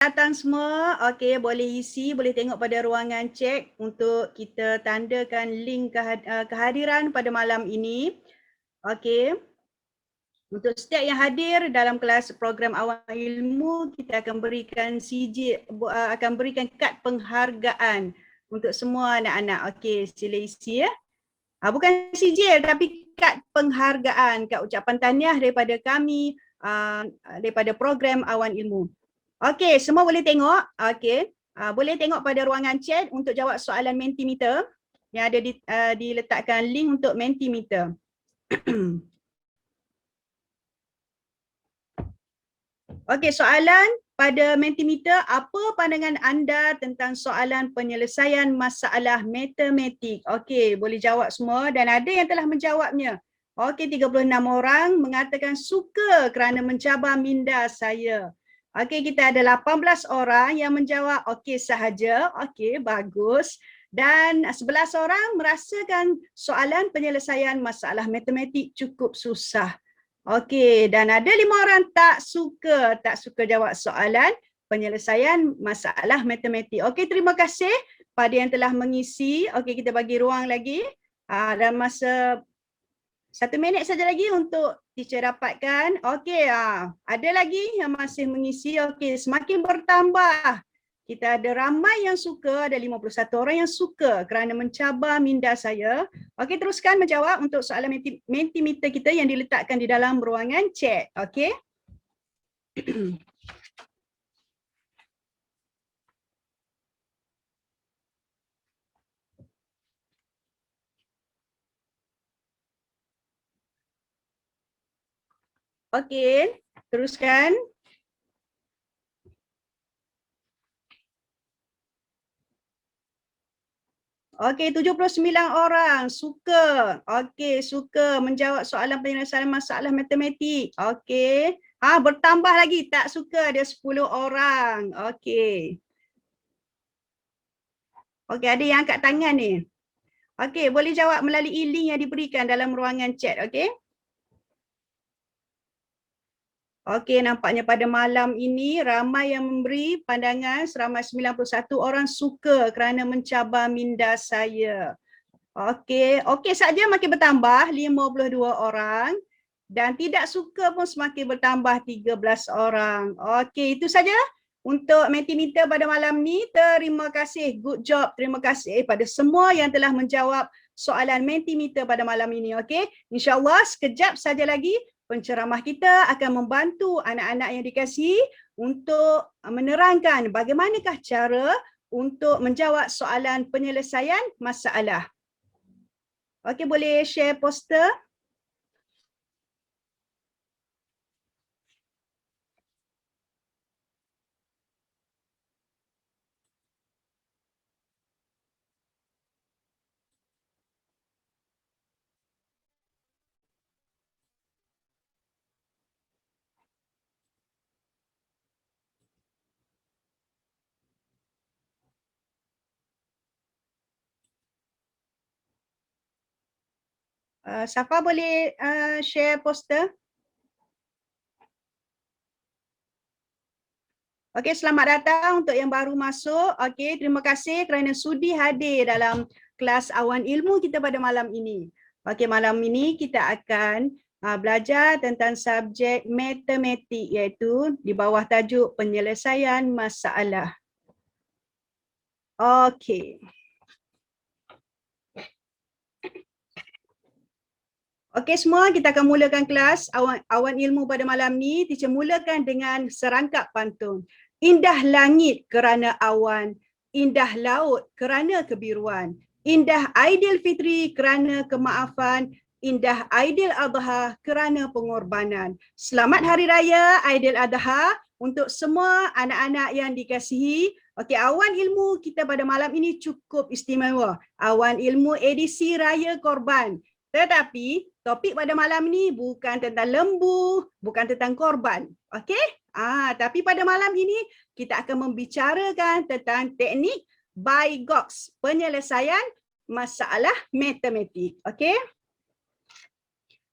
datang semua. Okey, boleh isi, boleh tengok pada ruangan chat untuk kita tandakan link kehadiran pada malam ini. Okey. Untuk setiap yang hadir dalam kelas program awal ilmu, kita akan berikan akan berikan kad penghargaan untuk semua anak-anak. Okey, sila isi ya. Bukan sijil tapi kad penghargaan, kad ucapan tahniah daripada kami, daripada program awan ilmu. Okey, semua boleh tengok. Okey, boleh tengok pada ruangan chat untuk jawab soalan Mentimeter yang ada diletakkan link untuk Mentimeter. Okey, soalan pada Mentimeter, apa pandangan anda tentang soalan penyelesaian masalah matematik? Okey, boleh jawab semua dan ada yang telah menjawabnya. Okey, 36 orang mengatakan suka kerana mencabar minda saya. Okey, kita ada 18 orang yang menjawab okey sahaja. Okey, bagus. Dan 11 orang merasakan soalan penyelesaian masalah matematik cukup susah. Okey, dan ada 5 orang tak suka jawab soalan penyelesaian masalah matematik. Okey, terima kasih pada yang telah mengisi. Okey, kita bagi ruang lagi. Dalam masa 1 minit saja lagi untuk teacher dapatkan. Okey, ada lagi yang masih mengisi. Okey, semakin bertambah. Kita ada ramai yang suka, ada 51 orang yang suka kerana mencabar minda saya. Okey, teruskan menjawab untuk soalan Mentimeter kita yang diletakkan di dalam ruangan chat. Okey. Okey, teruskan. Okey, 79 orang suka. Okey, suka menjawab soalan penyelesaian masalah matematik. Okey. Bertambah lagi tak suka, ada 10 orang. Okey. Okey, ada yang angkat tangan ni. Okey, boleh jawab melalui link yang diberikan dalam ruangan chat, okey? Okey, nampaknya pada malam ini ramai yang memberi pandangan, seramai 91 orang suka kerana mencabar minda saya. Okey, okey saja makin bertambah 52 orang dan tidak suka pun semakin bertambah 13 orang. Okey, itu saja untuk Mentimeter pada malam ni. Terima kasih, good job. Terima kasih pada semua yang telah menjawab soalan Mentimeter pada malam ini. Okey, insya-Allah sekejap saja lagi penceramah kita akan membantu anak-anak yang dikasihi untuk menerangkan bagaimanakah cara untuk menjawab soalan penyelesaian masalah. Okey, boleh share poster? Safa boleh share poster? Okey, selamat datang untuk yang baru masuk. Okey, terima kasih kerana sudi hadir dalam kelas awan ilmu kita pada malam ini. Okey, malam ini kita akan belajar tentang subjek matematik iaitu di bawah tajuk penyelesaian masalah. Okey. Okey semua, kita akan mulakan kelas awan ilmu pada malam ni. Teacher mulakan dengan serangkap pantun. Indah langit kerana awan, indah laut kerana kebiruan, indah Aidilfitri kerana kemaafan, indah Aidiladha kerana pengorbanan. Selamat Hari Raya Aidiladha untuk semua anak-anak yang dikasihi. Okey, awan ilmu kita pada malam ini cukup istimewa. Awan ilmu edisi Raya Korban. Tetapi topik pada malam ni bukan tentang lembu, bukan tentang korban. Okey? Tapi pada malam ini kita akan membicarakan tentang teknik BIGOX, penyelesaian masalah matematik. Okey?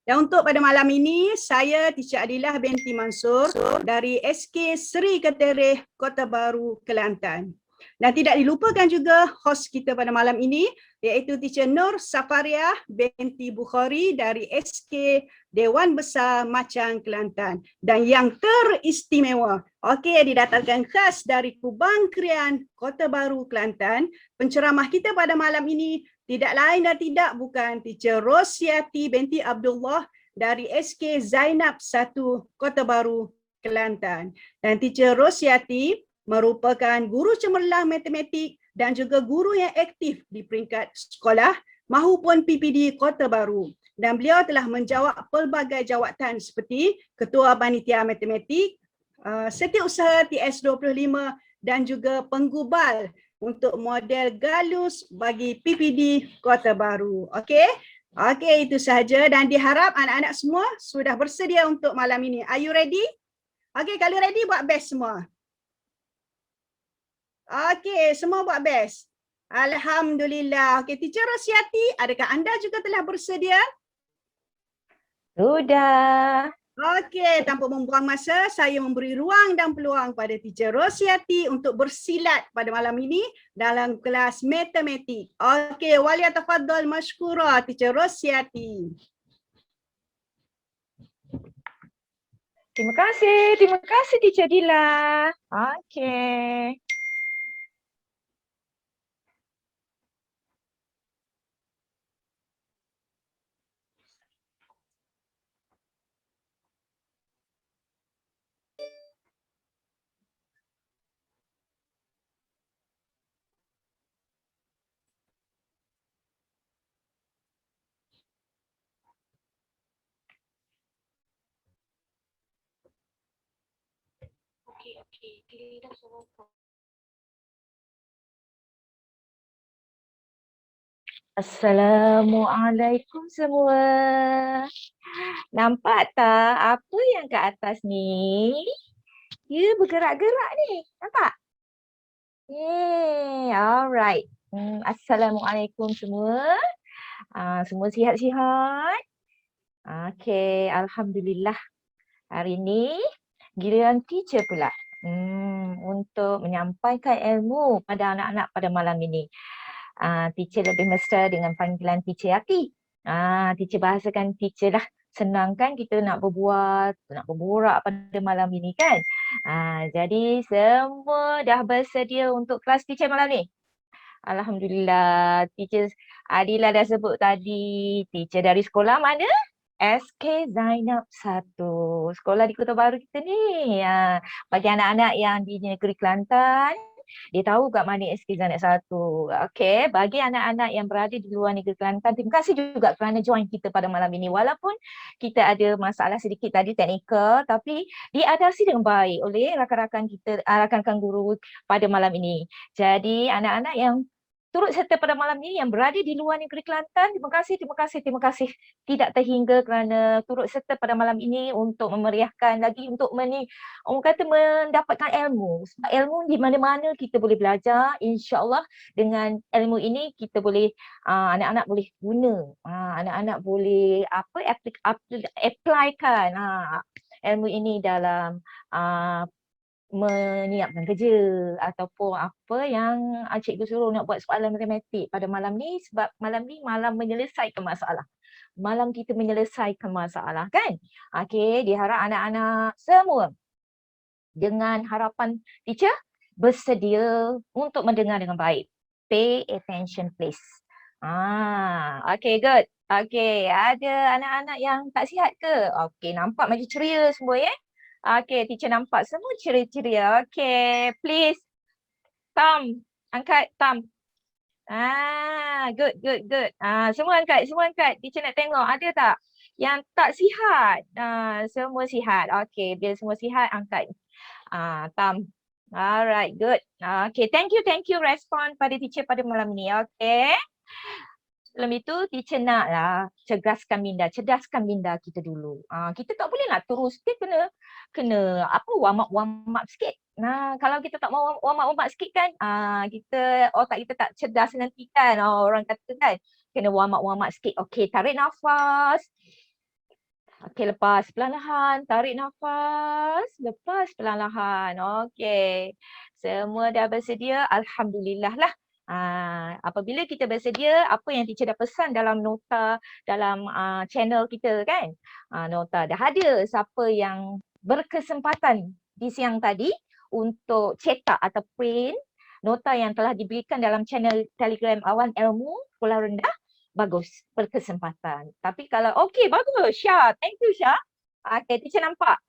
Dan untuk pada malam ini, saya Teacher Adilah binti Mansur dari SK Seri Ketereh, Kota Baru, Kelantan. Dan tidak dilupakan juga host kita pada malam ini, iaitu Teacher Nur Safaria binti Bukhari dari SK Dewan Besar Macang, Kelantan. Dan yang teristimewa, didatangkan khas dari Kubang Krian, Kota Baru, Kelantan. Penceramah kita pada malam ini tidak lain dan tidak bukan Teacher Rosiati binti Abdullah dari SK Zainab 1 Kota Baru, Kelantan. Dan Teacher Rosiati merupakan guru cemerlang matematik dan juga guru yang aktif di peringkat sekolah mahupun PPD Kota Baru. Dan beliau telah menjawab pelbagai jawatan seperti Ketua Panitia Matematik, Setiausaha TS25 dan juga penggubal untuk model galus bagi PPD Kota Baru. Okey, itu sahaja dan diharap anak-anak semua sudah bersedia untuk malam ini. Are you ready? Okey, kalau ready buat best semua. Okey, semua buat best. Alhamdulillah. Okey, Teacher Rosiati, adakah anda juga telah bersedia? Sudah. Okey, tanpa membuang masa, saya memberi ruang dan peluang pada Teacher Rosiati untuk bersilat pada malam ini dalam kelas matematik. Okey, waliyatafaddal mashkura Teacher Rosiati. Terima kasih Teacher Dila. Okey. Assalamualaikum semua. Nampak tak apa yang kat atas ni? Dia bergerak-gerak ni. Nampak? Alright. Assalamualaikum semua. Semua sihat-sihat? Okey, alhamdulillah. Hari ni giliran teacher pula untuk menyampaikan ilmu pada anak-anak pada malam ini. Teacher lebih mesra dengan panggilan Teacher Yati. Teacher bahasakan teacher lah. Senang kan kita nak berbual, nak berborak pada malam ini kan? Jadi semua dah bersedia untuk kelas teacher malam ni? Alhamdulillah. Teacher Adilah dah sebut tadi. Teacher dari sekolah mana? SK Zainab 1. Sekolah di Kota Baru kita ni. Bagi anak-anak yang di negeri Kelantan, dia tahu kat mana SK Zainab 1. Okey, bagi anak-anak yang berada di luar negeri Kelantan, terima kasih juga kerana join kita pada malam ini. Walaupun kita ada masalah sedikit tadi teknikal, tapi diatasi dengan baik oleh rakan-rakan kita, rakan-rakan guru pada malam ini. Jadi anak-anak yang turut serta pada malam ini yang berada di luar negeri Kelantan, terima kasih tidak terhingga kerana turut serta pada malam ini untuk memeriahkan lagi untuk orang kata mendapatkan ilmu. Sebab ilmu di mana-mana kita boleh belajar, insya-Allah dengan ilmu ini kita boleh anak-anak boleh guna, anak-anak boleh applykan ilmu ini dalam menyiapkan kerja ataupun apa yang cikgu suruh nak buat soalan matematik pada malam ni, sebab malam ni malam menyelesaikan masalah. Malam kita menyelesaikan masalah kan? Okey, diharap anak-anak semua dengan harapan teacher bersedia untuk mendengar dengan baik. Pay attention please. Okey, good. Okey, ada anak-anak yang tak sihat ke? Okey, nampak macam ceria semua ya? Okey, teacher nampak semua ceria-ceria. Okey, please. Thumb. Angkat thumb. Good. Semua angkat. Teacher nak tengok ada tak yang tak sihat? Semua sihat. Okey, bila semua sihat angkat thumb. Alright, good. Okey, thank you respon pada teacher pada malam ni. Okey. Sebelum itu, teacher naklah cerdaskan minda kita dulu. Kita tak boleh nak terus, kita kena warm up sikit. Kalau kita tak mau warm up sikit kan, otak kita tak cerdas nanti kan, orang kata kan. Kena warm up sikit. Okey, tarik nafas. Okey, lepas perlahan-lahan, tarik nafas, lepas perlahan-lahan. Okey. Semua dah bersedia, alhamdulillah lah. Apabila kita bersedia, apa yang teacher dah pesan dalam nota dalam channel kita kan? Nota dah ada. Siapa yang berkesempatan di siang tadi untuk cetak atau print nota yang telah diberikan dalam channel Telegram Awan Ilmu Sekolah Rendah, bagus, berkesempatan. Tapi kalau okey, bagus Syah. Thank you Syah. Okay, teacher nampak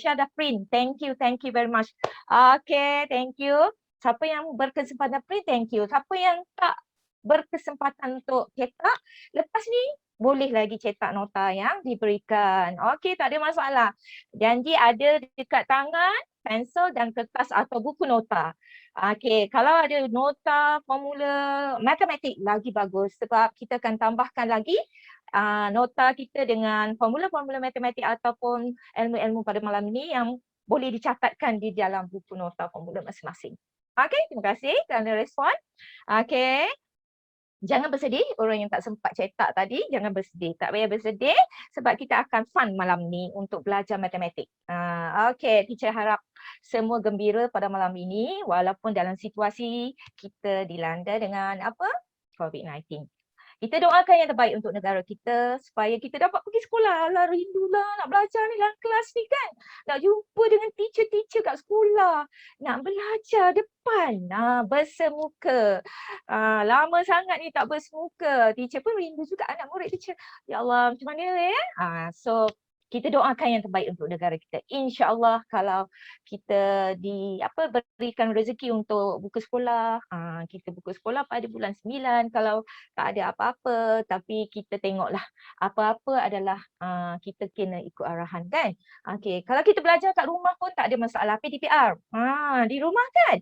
Syah dah print. Thank you very much. Okay, thank you. Siapa yang berkesempatan print, thank you. Siapa yang tak berkesempatan untuk cetak, lepas ni boleh lagi cetak nota yang diberikan. Okey, tak ada masalah. Janji ada dekat tangan, pensel dan kertas atau buku nota. Okey, kalau ada nota formula matematik lagi bagus sebab kita akan tambahkan lagi nota kita dengan formula-formula matematik ataupun ilmu-ilmu pada malam ini yang boleh dicatatkan di dalam buku nota formula masing-masing. Okey, terima kasih kerana respon. Okey. Jangan bersedih, orang yang tak sempat cetak tadi, jangan bersedih. Tak payah bersedih sebab kita akan fun malam ni untuk belajar matematik. Okey, teacher harap semua gembira pada malam ini walaupun dalam situasi kita dilanda dengan apa? COVID-19. Kita doakan yang terbaik untuk negara kita supaya kita dapat pergi sekolah. Alah, rindulah nak belajar ni dalam kelas ni kan. Nak jumpa dengan teacher-teacher kat sekolah. Nak belajar depan, bersemuka. Lama sangat ni tak bersemuka. Teacher pun rindu juga anak murid teacher. Ya Allah, macam mana ya? So, kita doakan yang terbaik untuk negara kita. InsyaAllah kalau kita berikan rezeki untuk buka sekolah, kita buka sekolah pada bulan 9 kalau tak ada apa-apa, tapi kita tengoklah apa-apa adalah kita kena ikut arahan kan. Okey, kalau kita belajar kat rumah pun tak ada masalah PDPR. Di rumah kan.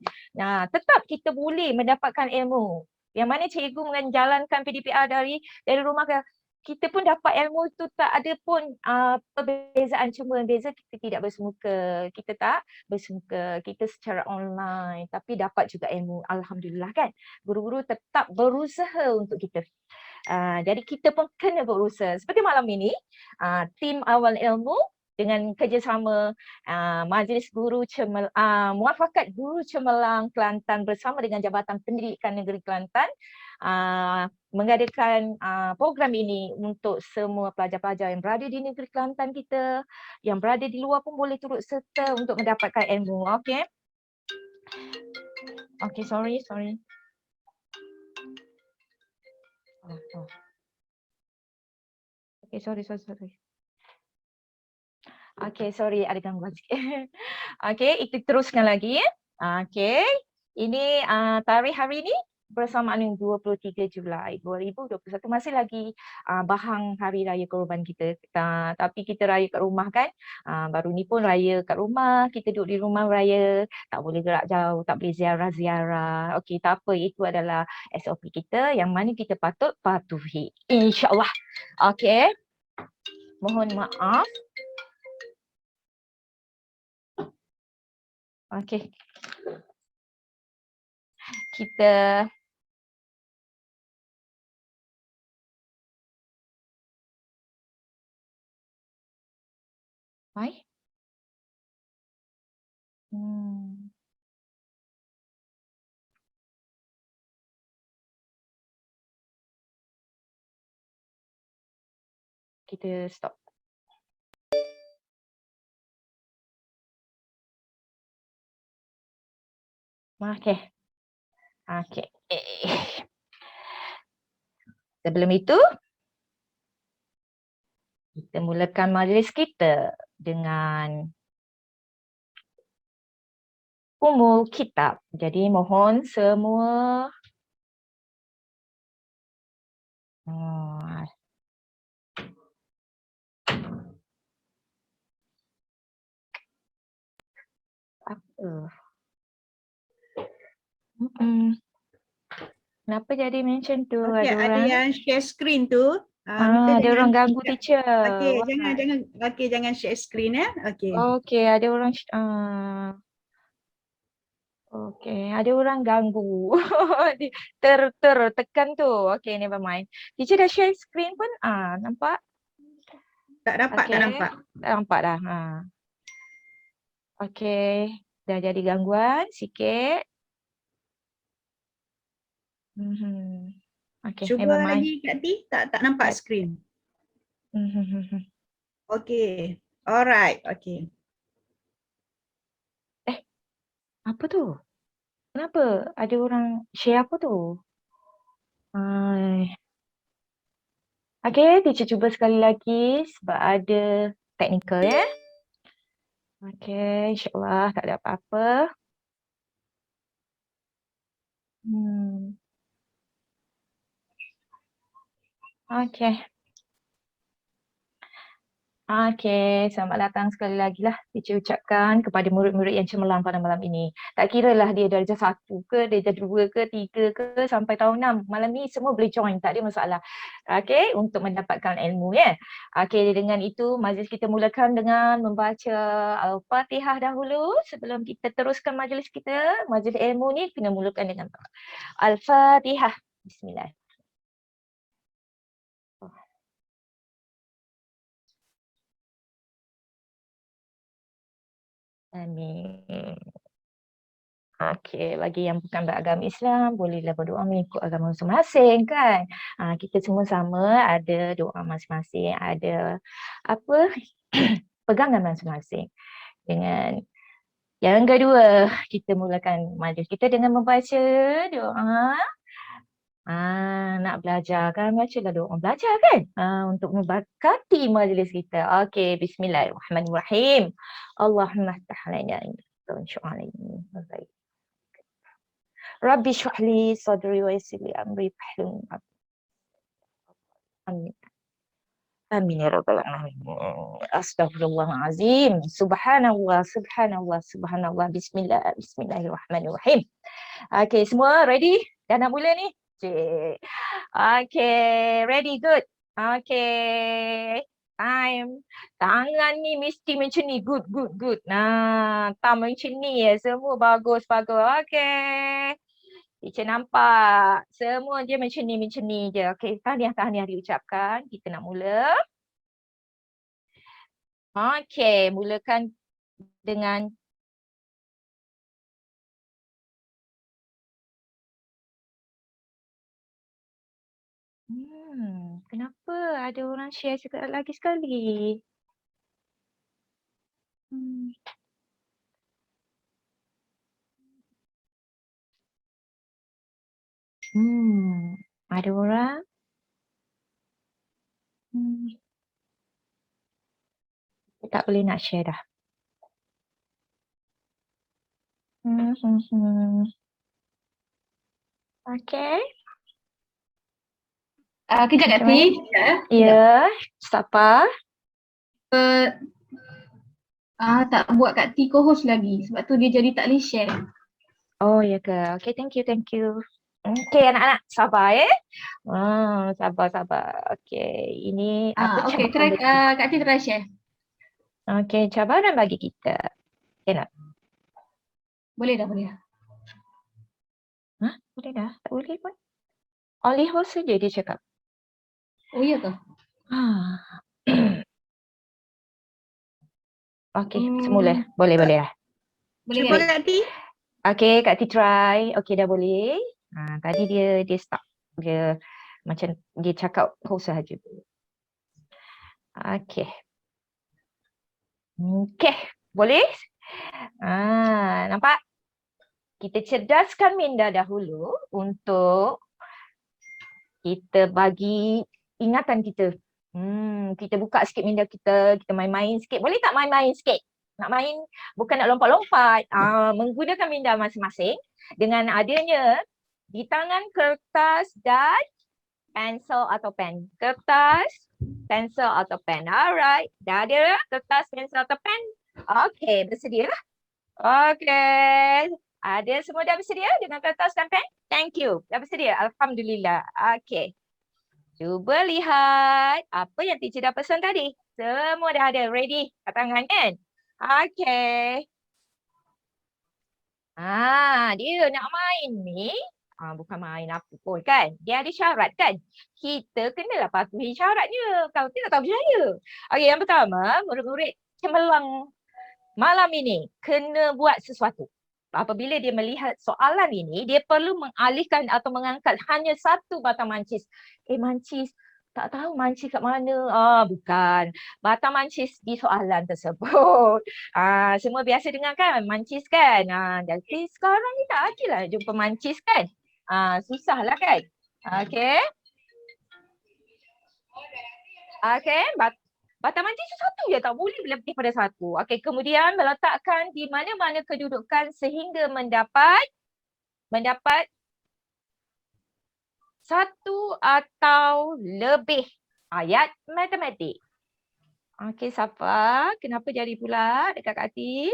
Tetap kita boleh mendapatkan ilmu. Yang mana cikgu menjalankan PDPR dari rumah kita pun dapat ilmu tu, tak ada pun perbezaan, cuma beza kita tidak bersemuka, kita tak bersemuka, kita secara online tapi dapat juga ilmu, alhamdulillah kan. Guru-guru tetap berusaha untuk kita. Jadi kita pun kena berusaha. Seperti malam ini, tim Awal Ilmu dengan kerjasama Majlis Guru Muafakat Guru Cemerlang Kelantan bersama dengan Jabatan Pendidikan Negeri Kelantan mengadakan program ini untuk semua pelajar-pelajar yang berada di negeri Kelantan kita, yang berada di luar pun boleh turut serta untuk mendapatkan ilmu. Okey. Okey, sorry. Okay, sorry. Okay, sorry ada gangguan sikit. Okay, kita teruskan lagi. Okay, ini tarikh hari ini bersamaan dengan 23 Julai 2021, masih lagi bahang Hari Raya Korban kita. Tapi kita raya kat rumah kan. Baru ni pun raya kat rumah, kita duduk di rumah raya, tak boleh gerak jauh, tak boleh ziarah-ziarah. Okey, tak apa, itu adalah SOP kita yang mana kita patut patuhi. InsyaAllah. Okey. Mohon maaf. Okey. Kita Hai. Kita stop. Okey. Sebelum itu, kita mulakan majlis kita dengan umul kitab. Jadi mohon semua kenapa jadi macam tu? Okay, ada yang share screen tu. Ada orang ganggu teacher. Okay, jangan share screen ya. Okay. Okay, ada orang okay, ada orang ganggu. Tertekan tu. Okay, never mind. Teacher dah share screen pun. Nampak? Tak dapat, tak Okey. nampak. Tak nampak dah. Okey. Dah jadi gangguan sikit. Okey, Cuba never mind. lagi Kak T, tak nampak skrin. Okey. Alright, okey. Apa tu? Kenapa ada orang share apa tu? Okey, teacher cuba sekali lagi sebab ada teknikal ya. Okey, insyaAllah tak ada apa-apa. Okey. Okey, selamat datang sekali lagi lah teacher ucapkan kepada murid-murid yang cemerlang pada malam ini. Tak kira lah dia darjah 1 ke, darjah 2 ke, 3 ke, sampai tahun 6. Malam ni semua boleh join, tak ada masalah. Okey, untuk mendapatkan ilmu ya. Okey, dengan itu majlis kita mulakan dengan membaca Al-Fatihah dahulu sebelum kita teruskan majlis kita. Majlis ilmu ni kena mulakan dengan Al-Fatihah. Bismillah. Amin. Okey, bagi yang bukan beragama Islam, bolehlah berdoa mengikut agama masing-masing kan. Kita semua sama, ada doa masing-masing, ada apa pegangan masing-masing. Dengan yang kedua, kita mulakan majlis kita dengan membaca doa. Nak belajar kan, bacalah doa belajar kan. Untuk memberkati majlis kita. Okey, bismillahirrahmanirrahim. Allahumma ftah lana baik. Rabbi shrah li sadri wa yassir li amri wahlul 'uqdatam. Amin. Amin ya rabbal alamin. Astaghfirullahalazim. Subhanallah, subhanallah, subhanallah. Bismillahirrahmanirrahim. Okey, semua ready? Dah nak mula ni? Cik. Okey, ready, good. Okey. Time. Tangan ni mesti macam ni. Good, good, good. Tangan macam ni ya. Semua bagus, bagus. Okey. Teacher nampak. Semua dia macam ni je. Okey, tahniah diucapkan. Kita nak mula. Okey, mulakan dengan kenapa ada orang share juga lagi sekali? Ada orang? Tak boleh nak share dah. Okey. Kejap Kak T. Ya, siapa? Tak buat Kak T co-host lagi. Sebab tu dia jadi tak boleh share. Oh, ya ke? Okey, thank you. Okey, anak-anak, sabar ya. Sabar. Okey, ini apa Okey, try Kak T try share. Okey, cabaran bagi kita. Okey nak? Boleh dah. Boleh dah? Tak boleh pun. Only host saja dia cakap. Oh, iya ke? Okey, semula. Boleh lah. Boleh Cuba kan? Kak T. Okey, Kak T try. Okey, dah boleh. Tadi dia stop. Dia macam dia cakap host sahaja. Okey. Okey, boleh? Nampak? Kita cerdaskan minda dahulu untuk kita bagi ingatan kita. Kita buka sikit minda kita main-main sikit. Boleh tak main-main sikit? Nak main, bukan nak lompat-lompat. Menggunakan minda masing-masing dengan adanya di tangan kertas dan pensel atau pen. Kertas, pensel atau pen. Alright. Dah ada kertas, pensel atau pen? Okey, bersedia? Okey. Ada semua dah bersedia dengan kertas dan pen? Thank you. Dah bersedia? Alhamdulillah. Okey. Cuba lihat apa yang teacher dah pesan tadi. Semua dah ada. Ready? Kat tangan kan? Okey. Dia nak main ni. Bukan main apa pun kan. Dia ada syarat kan. Kita kenalah patuhi syaratnya. Kalau tidak tak percaya. Okey, yang pertama, murid-murid cemerlang malam ini kena buat sesuatu. Apabila dia melihat soalan ini, dia perlu mengalihkan atau mengangkat hanya satu batang mancis. Mancis, tak tahu mancis kat mana. Bukan. Batang mancis di soalan tersebut. Semua biasa dengar kan mancis kan. Jadi sekarang ni tak ada lah jumpa mancis kan. Susah lah kan. Okey. Okey, batang mancis tu satu je, tak boleh lebih pada satu. Okey, kemudian meletakkan di mana-mana kedudukan sehingga mendapat satu atau lebih ayat matematik. Okey, Safa, kenapa jadi pula dekat Kak Ti?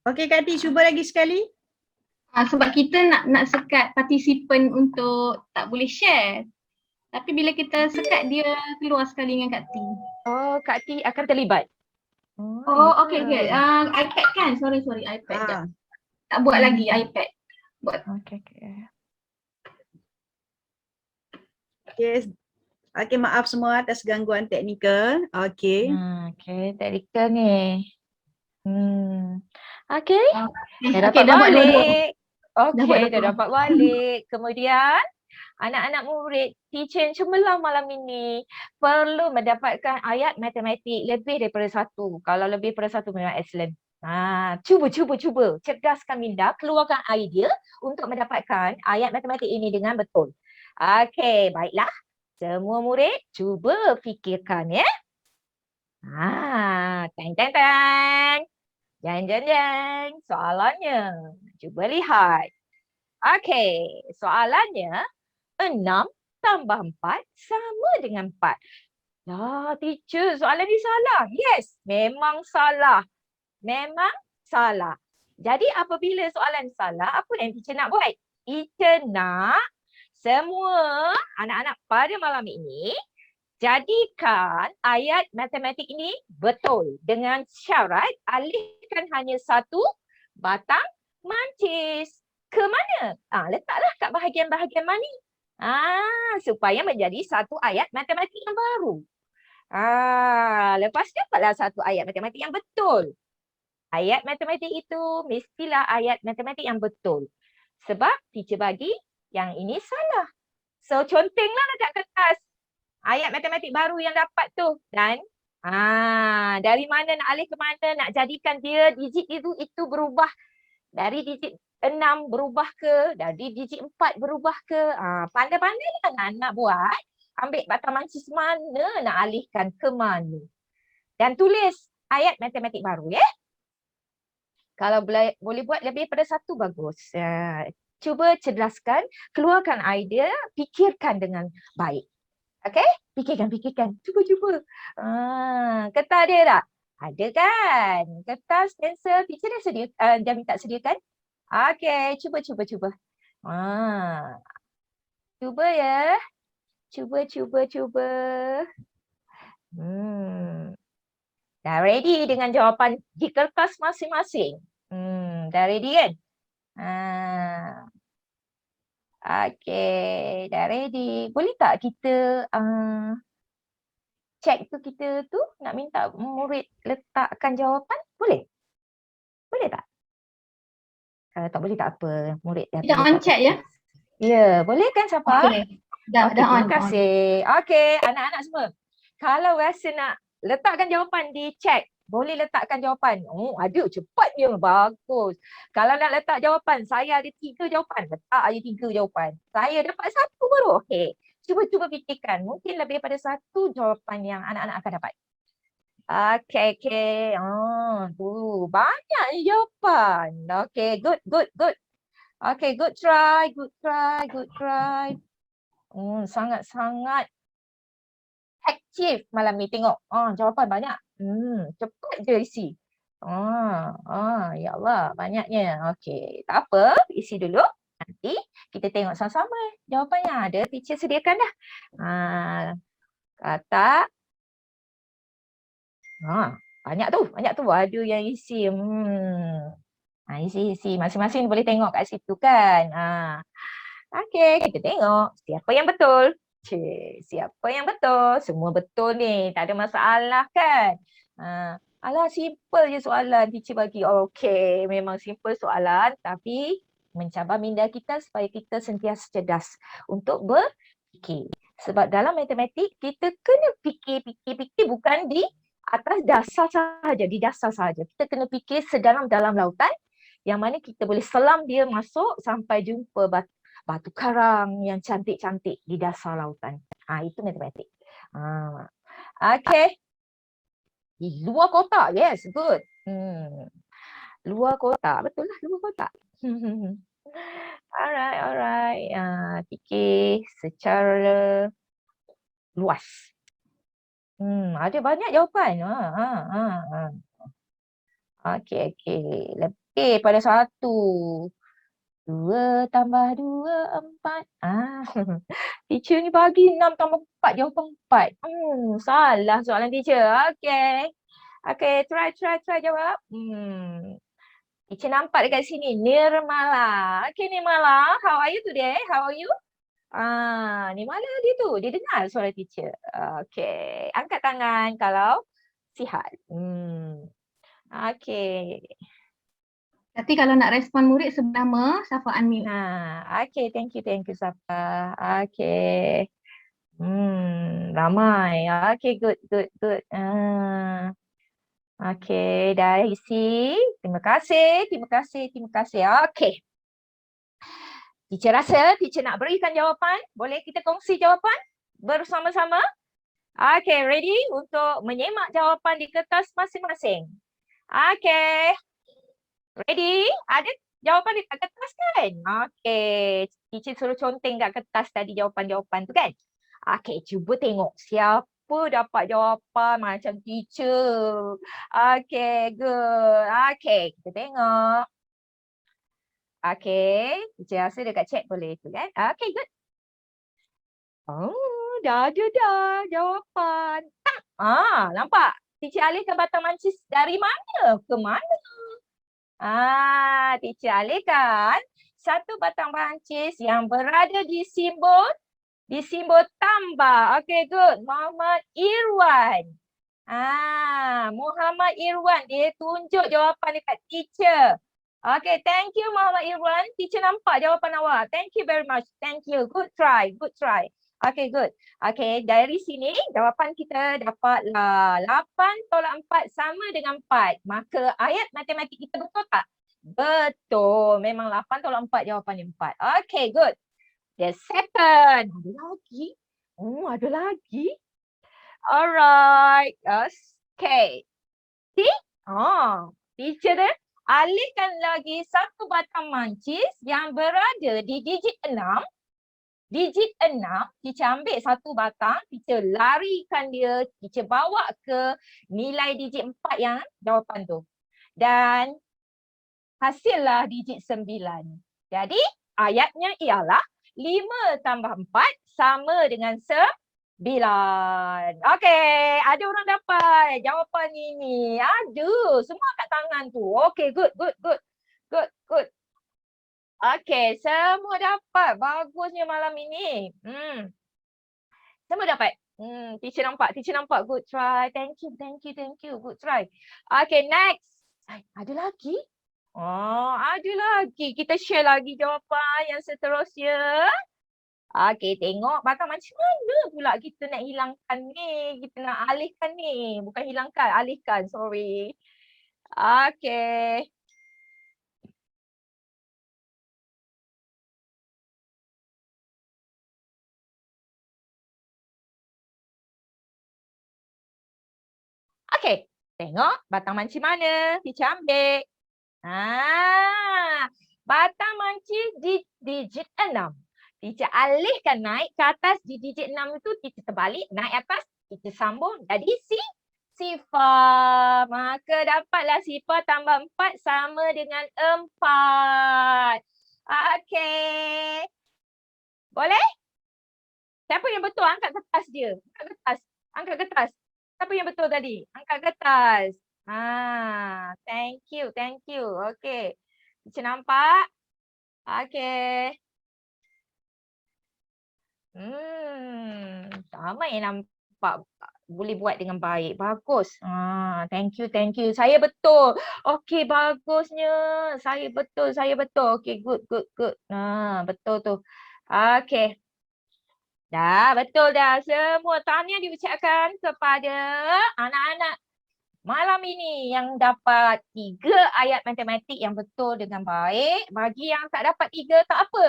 Okey Kak Ti, cuba lagi sekali. Sebab kita nak sekat partisipan untuk tak boleh share. Tapi bila kita sekat dia keluar sekali dengan Kak T. Oh, Kak Ti akan terlibat. Okey. iPad kan? Sorry iPad je. Ah. Tak buat lagi iPad. Buat. Okey. Okey, maaf semua atas gangguan teknikal. Okey. Okey, teknikal ni. Okey. Dah Okey, dapat dah buat dua-dua. balik. Okey, Dah dah buat dapat balik. Kemudian anak-anak murid, teacher yang cemerlang malam ini perlu mendapatkan ayat matematik lebih daripada satu. Kalau lebih daripada satu memang excellent. Cuba. Cerdaskan minda, keluarkan idea untuk mendapatkan ayat matematik ini dengan betul. Okey, baiklah. Semua murid cuba fikirkan ya. Tang. Jang. Soalannya. Cuba lihat. Okey, soalannya 6 tambah 4 sama dengan 4. Teacher, soalan ni salah. Yes, memang salah. Jadi apabila soalan salah, apa yang teacher nak buat? Teacher nak semua anak-anak pada malam ini jadikan ayat matematik ini betul dengan syarat alihkan hanya satu batang mancis. Ke mana? Letaklah kat bahagian-bahagian mana? Supaya menjadi satu ayat matematik yang baru. Lepas dapatlah satu ayat matematik yang betul. Ayat matematik itu mestilah ayat matematik yang betul. Sebab teacher bagi yang ini salah. So contenglah dekat kertas ayat matematik baru yang dapat tu. Dan dari mana nak alih ke mana, nak jadikan dia digit itu berubah. Dari digit 6 berubah ke, dari digit 4 berubah ke. Pandai-pandailah anak-anak buat. Ambil batang mancis mana nak alihkan ke mana. Dan tulis ayat matematik baru ya. Kalau boleh buat lebih pada satu bagus. Cuba cerdaskan, keluarkan idea, fikirkan dengan baik. Okey? Fikirkan. Cuba. Kertas ada tak? Ada kan? Kertas, pensel, teacher dah minta sediakan? Okey, cuba. Cuba ya. Cuba. Dah ready dengan jawapan di kertas masing-masing? Dah ready kan? Okey, dah ready. Boleh tak kita check tu kita tu nak minta murid letakkan jawapan? Boleh? Boleh tak? Kalau tak boleh tak apa. Murid dah Kita on chat ya? Ya, boleh kan Safa? Okey. Dah on. Terima kasih. Okey, anak-anak semua. Kalau rasa nak letakkan jawapan di chat, boleh letakkan jawapan. Ada cepatnya. Bagus. Kalau nak letak jawapan, saya ada 3 jawapan. Letak aja 3 jawapan. Saya dapat 1 baru. Okey. Cuba fikirkan. Mungkin lebih pada 1 jawapan yang anak-anak akan dapat. Okey. Banyak jawapan. Okey, good. Okey, good try. Sangat-sangat aktif malam ni tengok. Jawapan banyak. Cepat je isi. Ya Allah, banyaknya. Okey, tak apa. Isi dulu. Nanti kita tengok sama-sama jawapannya. Ada teacher sediakan dah. Kata. Banyak tu. Ada yang isi. Isi. Masing-masing boleh tengok kat situ kan. Okey, kita tengok siapa yang betul. Siapa yang betul? Semua betul ni. Tak ada masalah kan? Alah, simple je soalan teacher bagi. Okey, memang simple soalan tapi mencabar minda kita supaya kita sentiasa cerdas untuk berfikir. Sebab dalam matematik kita kena fikir bukan di atas dasar sahaja, di dasar sahaja. Kita kena fikir sedalam-dalam lautan yang mana kita boleh selam dia masuk sampai jumpa batu karang yang cantik-cantik di dasar lautan. Itu matematik. Okay. Di luar kotak. Yes, good. Luar kotak. Betul lah, luar kotak. Alright. Fikir secara luas. Ada banyak jawapan. Okay. Lebih pada 1. 2 tambah 2, 4. Teacher ni bagi 6 tambah 4, jawapan 4. Salah soalan teacher. Okay, try jawab. Teacher nampak dekat sini, Nirmala. Okay, Nirmala, how are you today? How are you? Nirmala dia tu, dia dengar suara teacher. Okay, angkat tangan kalau sihat. Okay. Tapi kalau nak respon murid sebut nama, Safa unmute. Okay, thank you Safa. Okay. Ramai. Okay, good. Okay, dah isi. Terima kasih. Okay. Teacher rasa teacher nak berikan jawapan. Boleh kita kongsi jawapan bersama-sama? Okay, ready untuk menyemak jawapan di kertas masing-masing. Okay. Ready? Ada jawapan di kertas kan? Okay. Teacher suruh conteng kat kertas tadi jawapan-jawapan tu kan? Okay, cuba tengok siapa dapat jawapan macam teacher. Okay, good. Okay, kita tengok. Okay, teacher rasa dekat chat boleh tu kan? Okay, good. Dah ada jawapan. Nampak? Teacher alihkan batang mancis dari mana ke mana? Teacher alihkan satu batang mancis yang berada di simbol tambah. Okay, good. Muhammad Irwan. Muhammad Irwan, dia tunjuk jawapan dekat teacher. Okay, thank you Muhammad Irwan. Teacher nampak jawapan awak. Thank you very much. Thank you. Good try. Okay, good. Okay, dari sini jawapan kita dapatlah 8 tolak 4 sama dengan 4. Maka ayat matematik kita betul tak? Betul. Memang 8 tolak 4 jawapannya 4. Okay, good. The second. Ada lagi? Alright. Okay. See? Teacher dia alihkan lagi satu batang mancis yang berada di digit 6. Teacher ambil satu batang, teacher larikan dia, teacher bawa ke nilai digit 4 yang jawapan tu. Dan hasillah digit 9. Jadi ayatnya ialah 5 tambah 4 sama dengan 9. Okay, ada orang dapat jawapan ini. Ada, semua kat tangan tu. Okay, good. Okay, semua dapat. Bagusnya malam ini. Semua dapat. Teacher nampak. Good try. Thank you. Good try. Okay, next. Ada lagi? Ada lagi. Kita share lagi jawapan yang seterusnya. Okay, tengok batang macam mana pula kita nak hilangkan ni. Kita nak alihkan ni. Bukan hilangkan, alihkan. Sorry. Okay. Okay, tengok batang mancis mana. Teacher ambil. Batang mancis di digit 6. Teacher alihkan naik ke atas di digit 6 itu, teacher terbalik, naik atas, teacher sambung. Jadi sifar. Maka dapatlah sifar tambah 4 sama dengan 4. Okay. Boleh? Siapa yang betul? Angkat kertas dia. Angkat kertas. Siapa yang betul tadi? Angkat kertas. Thank you, thank you. Okay. Teacher nampak? Okay. Ramai yang nampak boleh buat dengan baik. Bagus. Thank you, thank you. Saya betul. Okay, bagusnya. Saya betul, saya betul. Okay, good, good, good. Betul tu. Okay. Dah, betul dah. Semua tahniah diucapkan kepada anak-anak malam ini yang dapat 3 ayat matematik yang betul dengan baik. Bagi yang tak dapat 3, tak apa.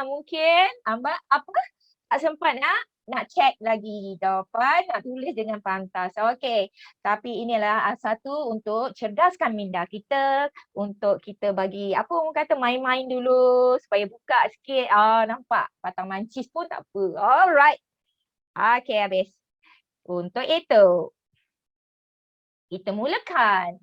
Mungkin apa tak sempat nak check lagi jawapan, nak tulis dengan pantas. Okey. Tapi inilah satu untuk cerdaskan minda kita, untuk kita bagi apa orang kata main-main dulu supaya buka sikit. Nampak patang mancis pun tak apa. Alright. Okey, habis. Untuk itu kita mulakan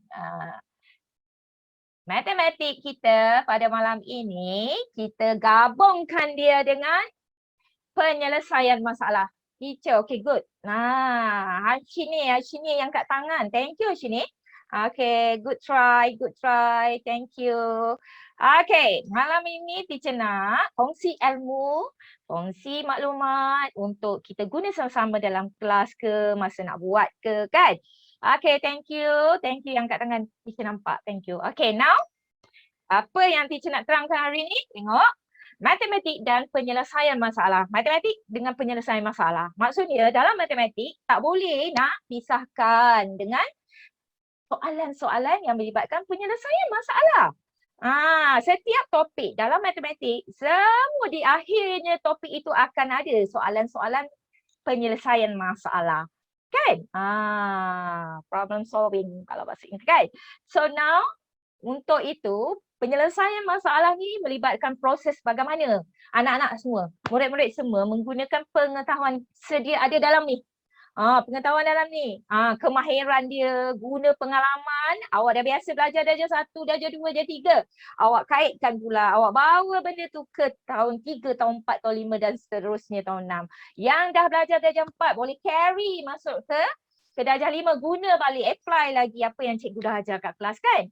matematik kita pada malam ini. Kita gabungkan dia dengan penyelesaian masalah. Teacher, okay, good. Shini yang kat tangan. Thank you, Shini. Okay, good try, good try. Thank you. Okay, malam ini teacher nak kongsi ilmu, kongsi maklumat untuk kita guna sama-sama dalam kelas ke, masa nak buat ke, kan? Okay, thank you. Thank you yang kat tangan. Teacher nampak. Thank you. Okay, now apa yang teacher nak terangkan hari ni? Tengok. Matematik dan penyelesaian masalah. Matematik dengan penyelesaian masalah. Maksudnya dalam matematik tak boleh nak pisahkan dengan soalan-soalan yang melibatkan penyelesaian masalah. Setiap topik dalam matematik, semua di akhirnya topik itu akan ada soalan-soalan penyelesaian masalah. Kan? Problem solving kalau bahasa Inggeris, kan? So now, untuk itu, penyelesaian masalah ni melibatkan proses bagaimana anak-anak semua, murid-murid semua menggunakan pengetahuan sedia ada dalam ni. Pengetahuan dalam ni. Kemahiran dia, guna pengalaman. Awak dah biasa belajar darjah 1, darjah 2, darjah 3. Awak kaitkan pula. Awak bawa benda tu ke tahun 3, tahun 4, tahun 5 dan seterusnya tahun 6. Yang dah belajar darjah 4 boleh carry masuk ke darjah 5. Guna balik, apply lagi apa yang cikgu dah ajar kat kelas, kan?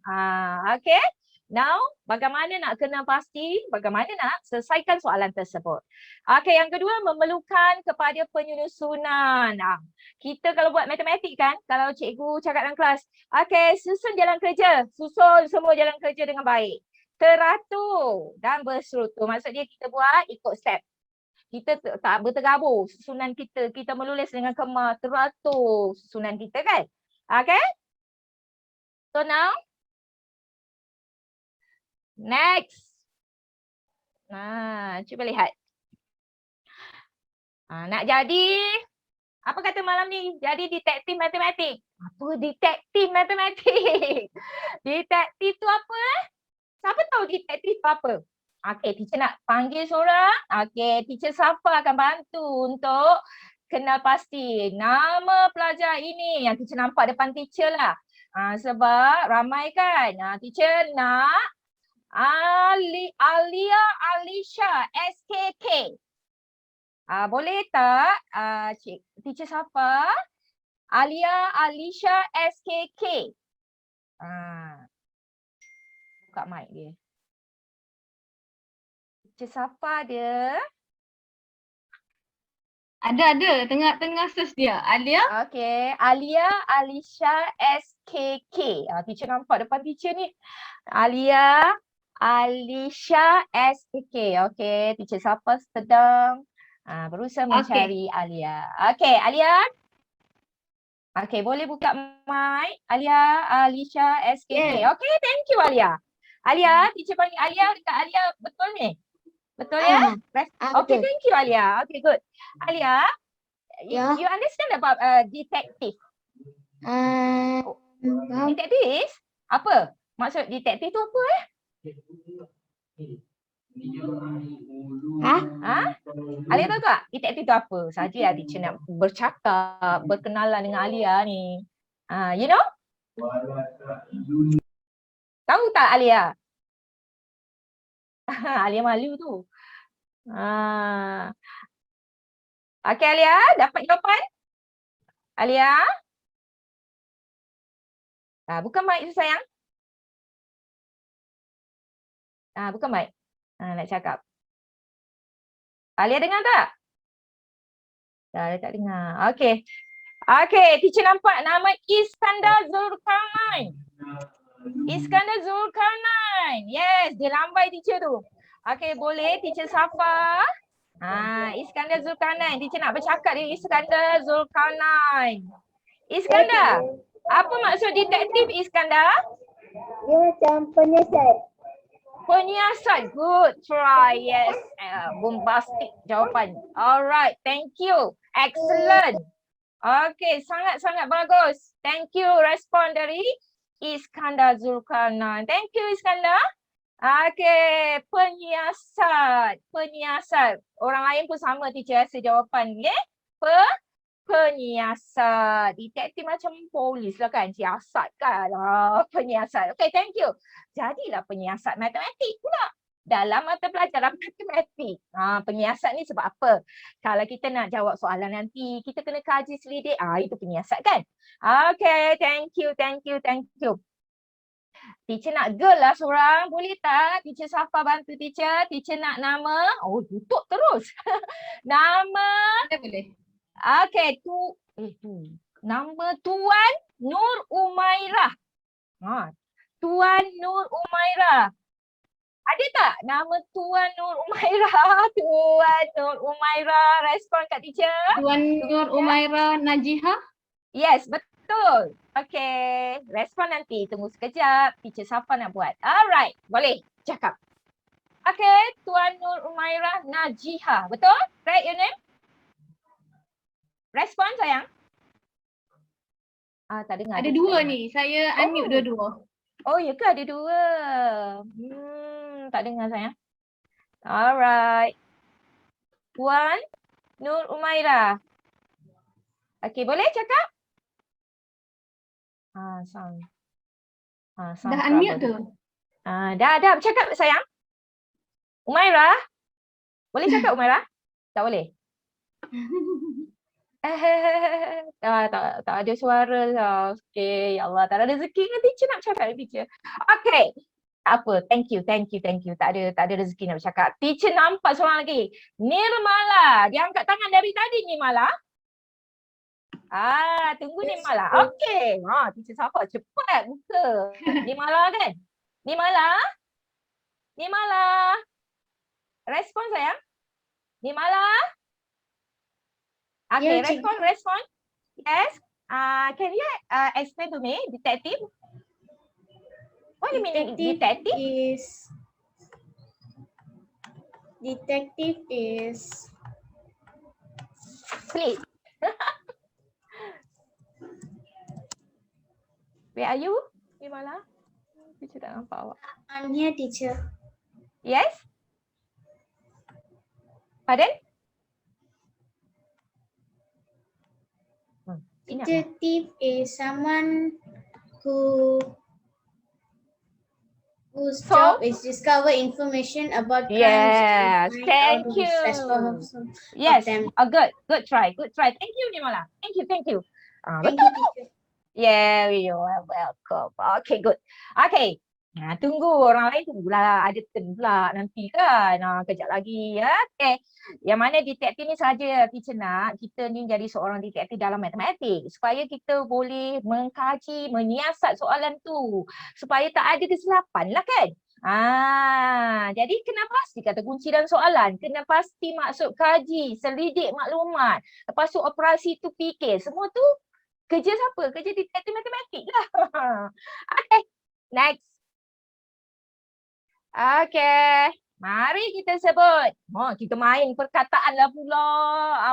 Okay. Now, bagaimana nak kenal pasti, bagaimana nak selesaikan soalan tersebut. Okay, yang kedua memerlukan kepada penyusunan. Kita kalau buat matematik kan, kalau cikgu cakap dalam kelas, okay, susun jalan kerja, susun semua jalan kerja dengan baik. Teratur dan berstruktur. Maksudnya kita buat ikut step. Kita tak berterabur susunan kita. Kita menulis dengan kemar, teratur susunan kita, kan? Okay? So now, next. Cuba lihat. Nak jadi, apa kata malam ni? Jadi detektif matematik. Apa detektif matematik? Detektif tu apa? Siapa tahu detektif tu apa? Okay, teacher nak panggil seorang. Okay, teacher Safa akan bantu untuk kenal pasti nama pelajar ini. Yang teacher nampak depan teacher lah. Sebab ramai kan. Teacher nak Alia Alisha SKK. Boleh tak teacher Safa? Alia Alisha SKK. Buka mic dia. Teacher Safa dia. Ada. Tengah search dia. Alia. Okay. Alia Alisha SKK. Teacher nampak depan teacher ni. Alia Alisha SKK. Okay. Teacher Safa sedang berusaha mencari Alia. Okay. Alia. Okay. Boleh buka mic. Alia Alisha SKK. Yeah. Okay. Thank you Alia. Alia. Teacher panggil Alia. Dekat Alia. Betul ni? Betul ya? Okay, thank you Alia. Okay, good. Alia, you understand about detective? Detektif? Apa? Maksud detektif tu apa Alia tahu tak? Detektif tu apa? Saja teacher nak bercakap, berkenalan dengan Alia ni. You know? Tahu tak Alia? Alia malu tu. Okay Alia, dapat jawapan? Alia? Buka mic tu sayang. Buka mic. Nak cakap. Alia dengar tak? Dia tak dengar. Okey. Okey, teacher nampak nama Iskandar Zulkarnain. Iskandar Zulkarnain. Yes, dia lambai teacher tu. Okey, boleh teacher Safa. Iskandar Zulkarnain. Teacher nak bercakap dengan Iskandar Zulkarnain. Iskandar, apa maksud detektif Iskandar? Dia macam penyiasat. Penyiasat. Good try. Yes. Bombastic jawapan. Alright. Thank you. Excellent. Okay. Sangat-sangat bagus. Thank you. Respon dari Iskandar Zulkarnain. Thank you Iskandar. Okay. Penyiasat. Penyiasat. Orang lain pun sama teacher rasa jawapan. Okay. Penyiasat. Detektif macam polis lah kan. Siasat kan. Penyiasat. Okay, thank you. Jadilah penyiasat matematik pula. Dalam mata pelajaran matematik. Penyiasat ni sebab apa? Kalau kita nak jawab soalan nanti, kita kena kaji selidik. Itu penyiasat kan? Okay, thank you. Teacher nak girl lah seorang. Boleh tak? Teacher Safa bantu teacher. Teacher nak nama. Tutup terus. Nama. Boleh. Okay, nama Tuan Nur Umairah. Tuan Nur Umairah. Ada tak nama Tuan Nur Umairah? Tuan Nur Umairah, respon kat teacher. Tuan Nur Umairah Najiha. Yes, betul. Okay, respon nanti. Tunggu sekejap. Teacher Safa nak buat. Alright, boleh cakap. Okay, Tuan Nur Umairah Najiha. Betul? Right your name? Respon sayang. Tak dengar. Ada dua ni. Saya unmute dua-dua. Oh, ya ke ada dua? Tak dengar sayang. Alright. Tuan Nur Umairah. Okay, boleh cakap? Sound. Dah unmute tu? Dah bercakap sayang. Umairah. Boleh cakap Umairah? Tak boleh? Tak ada suara lah. Okay, ya Allah, tak ada rezeki dengan teacher nak cakap dengan teacher. Okay, tak apa. Thank you. Tak ada rezeki nak bercakap. Teacher nampak seorang lagi. Nirmala. Dia angkat tangan dari tadi Nirmala. Tunggu Nirmala. Okay. Teacher Safa cepat buka. Nirmala kan? Nirmala. Respon sayang. Nirmala. Okay, respon. Yes. Can you explain to me, detective? What do you mean detective? Detective is Please. Where are you, Nirmala? Teacher tak nampak awak. I'm here, teacher. Yes? Pardon? Detective is someone whose job is discover information about crimes. Yes, and find thank out who's you. responsible Yes, of them. good try. Thank you, Nirmala. Thank you. Thank Betul. you, teacher. Yeah, you are welcome. Okay, good. Okay. Tunggu, orang lain tunggulah. Ada turn pula nanti kan. Kejap lagi ya. Okay. Yang mana detektif ni saja teacher nak kita ni jadi seorang detektif dalam matematik. Supaya kita boleh mengkaji, menyiasat soalan tu. Supaya tak ada kesilapan lah kan. Jadi kena pasti kata kunci dalam soalan. Kena pasti maksud kaji, selidik maklumat. Lepas tu operasi tu fikir. Semua tu kerja siapa? Kerja detektif matematik lah. Okay. Next. Okay, mari kita sebut. Kita main perkataan lah pula.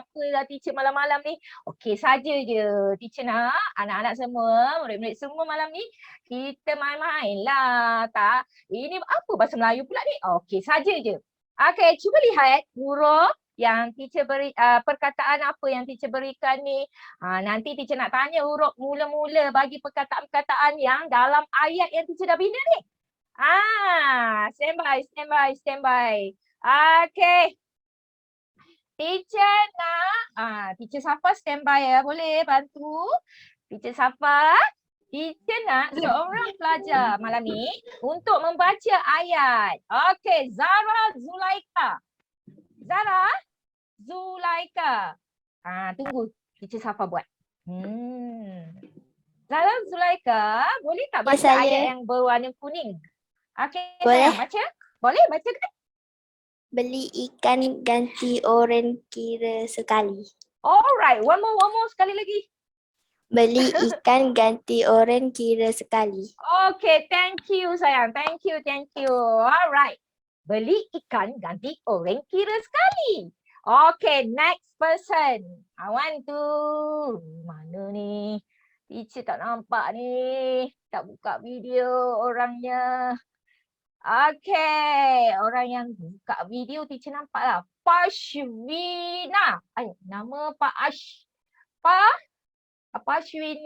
Apalah teacher malam-malam ni. Okey saja je. Teacher nak anak-anak semua, murid-murid semua malam ni, kita main-main lah. Tak? Ini apa bahasa Melayu pula ni? Okey saja je. Okay, cuba lihat huruf yang teacher beri, perkataan apa yang teacher berikan ni. Nanti teacher nak tanya huruf mula-mula bagi perkataan-perkataan yang dalam ayat yang teacher dah bina ni. Stand by. Okay. Teacher nak, teacher Safa stand by ya. Boleh bantu? Teacher Safa. Teacher nak seorang pelajar malam ni untuk membaca ayat. Okey, Zara Zulaika. Zara Zulaika. Tunggu teacher Safa buat. Zara Zulaika, boleh tak baca saya. ayat yang berwarna kuning? Okey, Boleh. sayang, baca. Boleh baca kan? Beli ikan ganti oren kira sekali. Alright, one more sekali lagi. Beli ikan ganti oren kira sekali. Okay, thank you sayang. Thank you. Alright. Beli ikan ganti orang kira sekali. Okay, next person. I want to. Mana ni? Teacher tak nampak ni. Tak buka video orangnya. Okay, orang yang buka video teacher nampak lah. Pashwina. Nama Pak Pashwin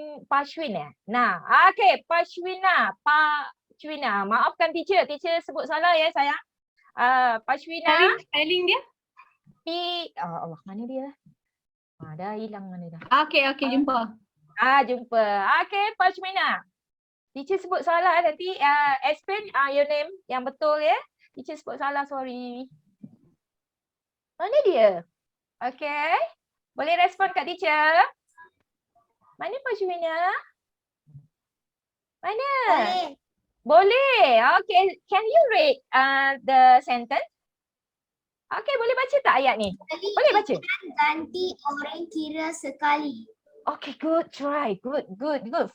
eh? Nah, okey, Pashwina. Maafkan teacher sebut salah ya sayang. Pashwina. Spelling dia? Allah, mana dia? Dah hilang mana dah. Okey, jumpa. Jumpa. Okey, Pashwina. Teacher sebut salah nanti explain your name yang betul ya. Teacher sebut salah, sorry. Mana dia? Okey. Boleh respon kat teacher? Mana Pashwina? Mana? Boleh. Okay. Can you read the sentence? Okay, boleh baca tak ayat ni? Boleh baca? Ganti orang kira sekali. Okay, good try. Good.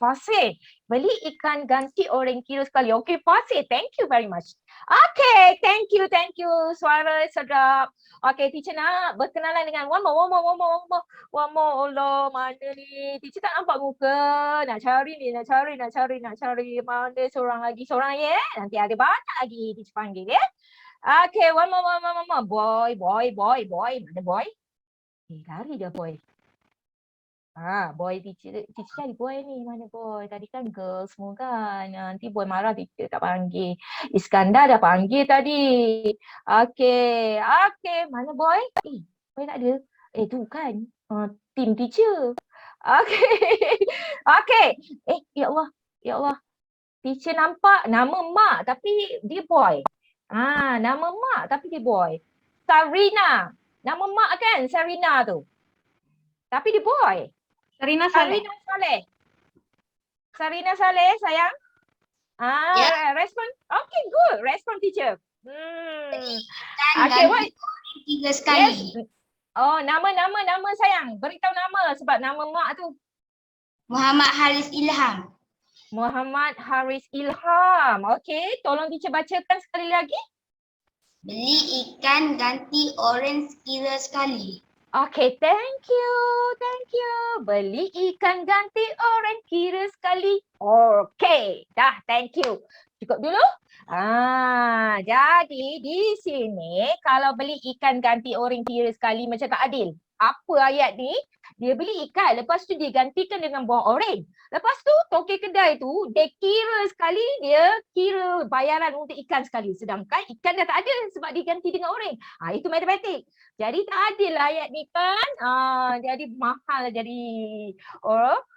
Fasih. Beli ikan ganti orang kira sekali. Okay, Fasih. Thank you very much. Okay, thank you. Suara sedap. Okay, teacher nak berkenalan dengan one more. Allah, mana ni? Teacher tak nampak muka. Nak cari. Mana seorang lagi ya? Nanti ada banyak lagi teacher panggil ya. Okay, one more. Boy. Mana boy? Lari dah boy. Boy teacher cari boy ni. Mana boy? Tadi kan girl semua kan. Nanti boy marah teacher tak panggil. Iskandar dah panggil tadi. Okay. Mana boy? Boy tak ada. Tu kan team teacher. Okay. Ya Allah. Teacher nampak nama mak tapi dia boy. Nama mak tapi dia boy. Sarina. Nama mak kan Sarina tu. Tapi dia boy. Sarina Saleh sayang. Respon. Okay, good. Respon teacher. Okay, what? Tiga sekali. Yes. Oh, nama sayang. Beritahu nama sebab nama mak tu. Muhammad Haris Ilham. Okay, tolong teacher bacakan sekali lagi. Beli ikan ganti oren kira sekali. Okay, thank you. Beli ikan ganti orang kira sekali. Okay, dah, thank you. Cukup dulu. Jadi di sini kalau beli ikan ganti orang kira sekali macam Kak Adil. Apa ayat ni? Dia beli ikan, lepas tu dia gantikan dengan buah oren. Lepas tu tokek kedai tu dia kira bayaran untuk ikan sekali. Sedangkan ikan dah tak ada sebab dia ganti dengan oren. Itu matematik. Jadi tak adil ayat ni kan. Jadi mahal jadi.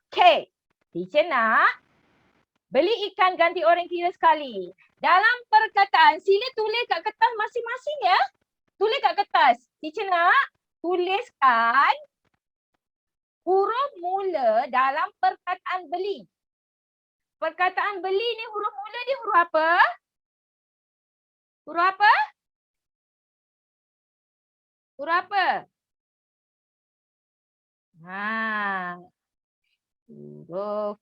Okay. Teacher nak beli ikan ganti oren kira sekali. Dalam perkataan sila tulis kat kertas masing-masing ya. Tulis kat kertas. Teacher nak tuliskan huruf mula dalam perkataan beli. Perkataan beli ni huruf mula dia huruf apa? Huruf apa? Huruf.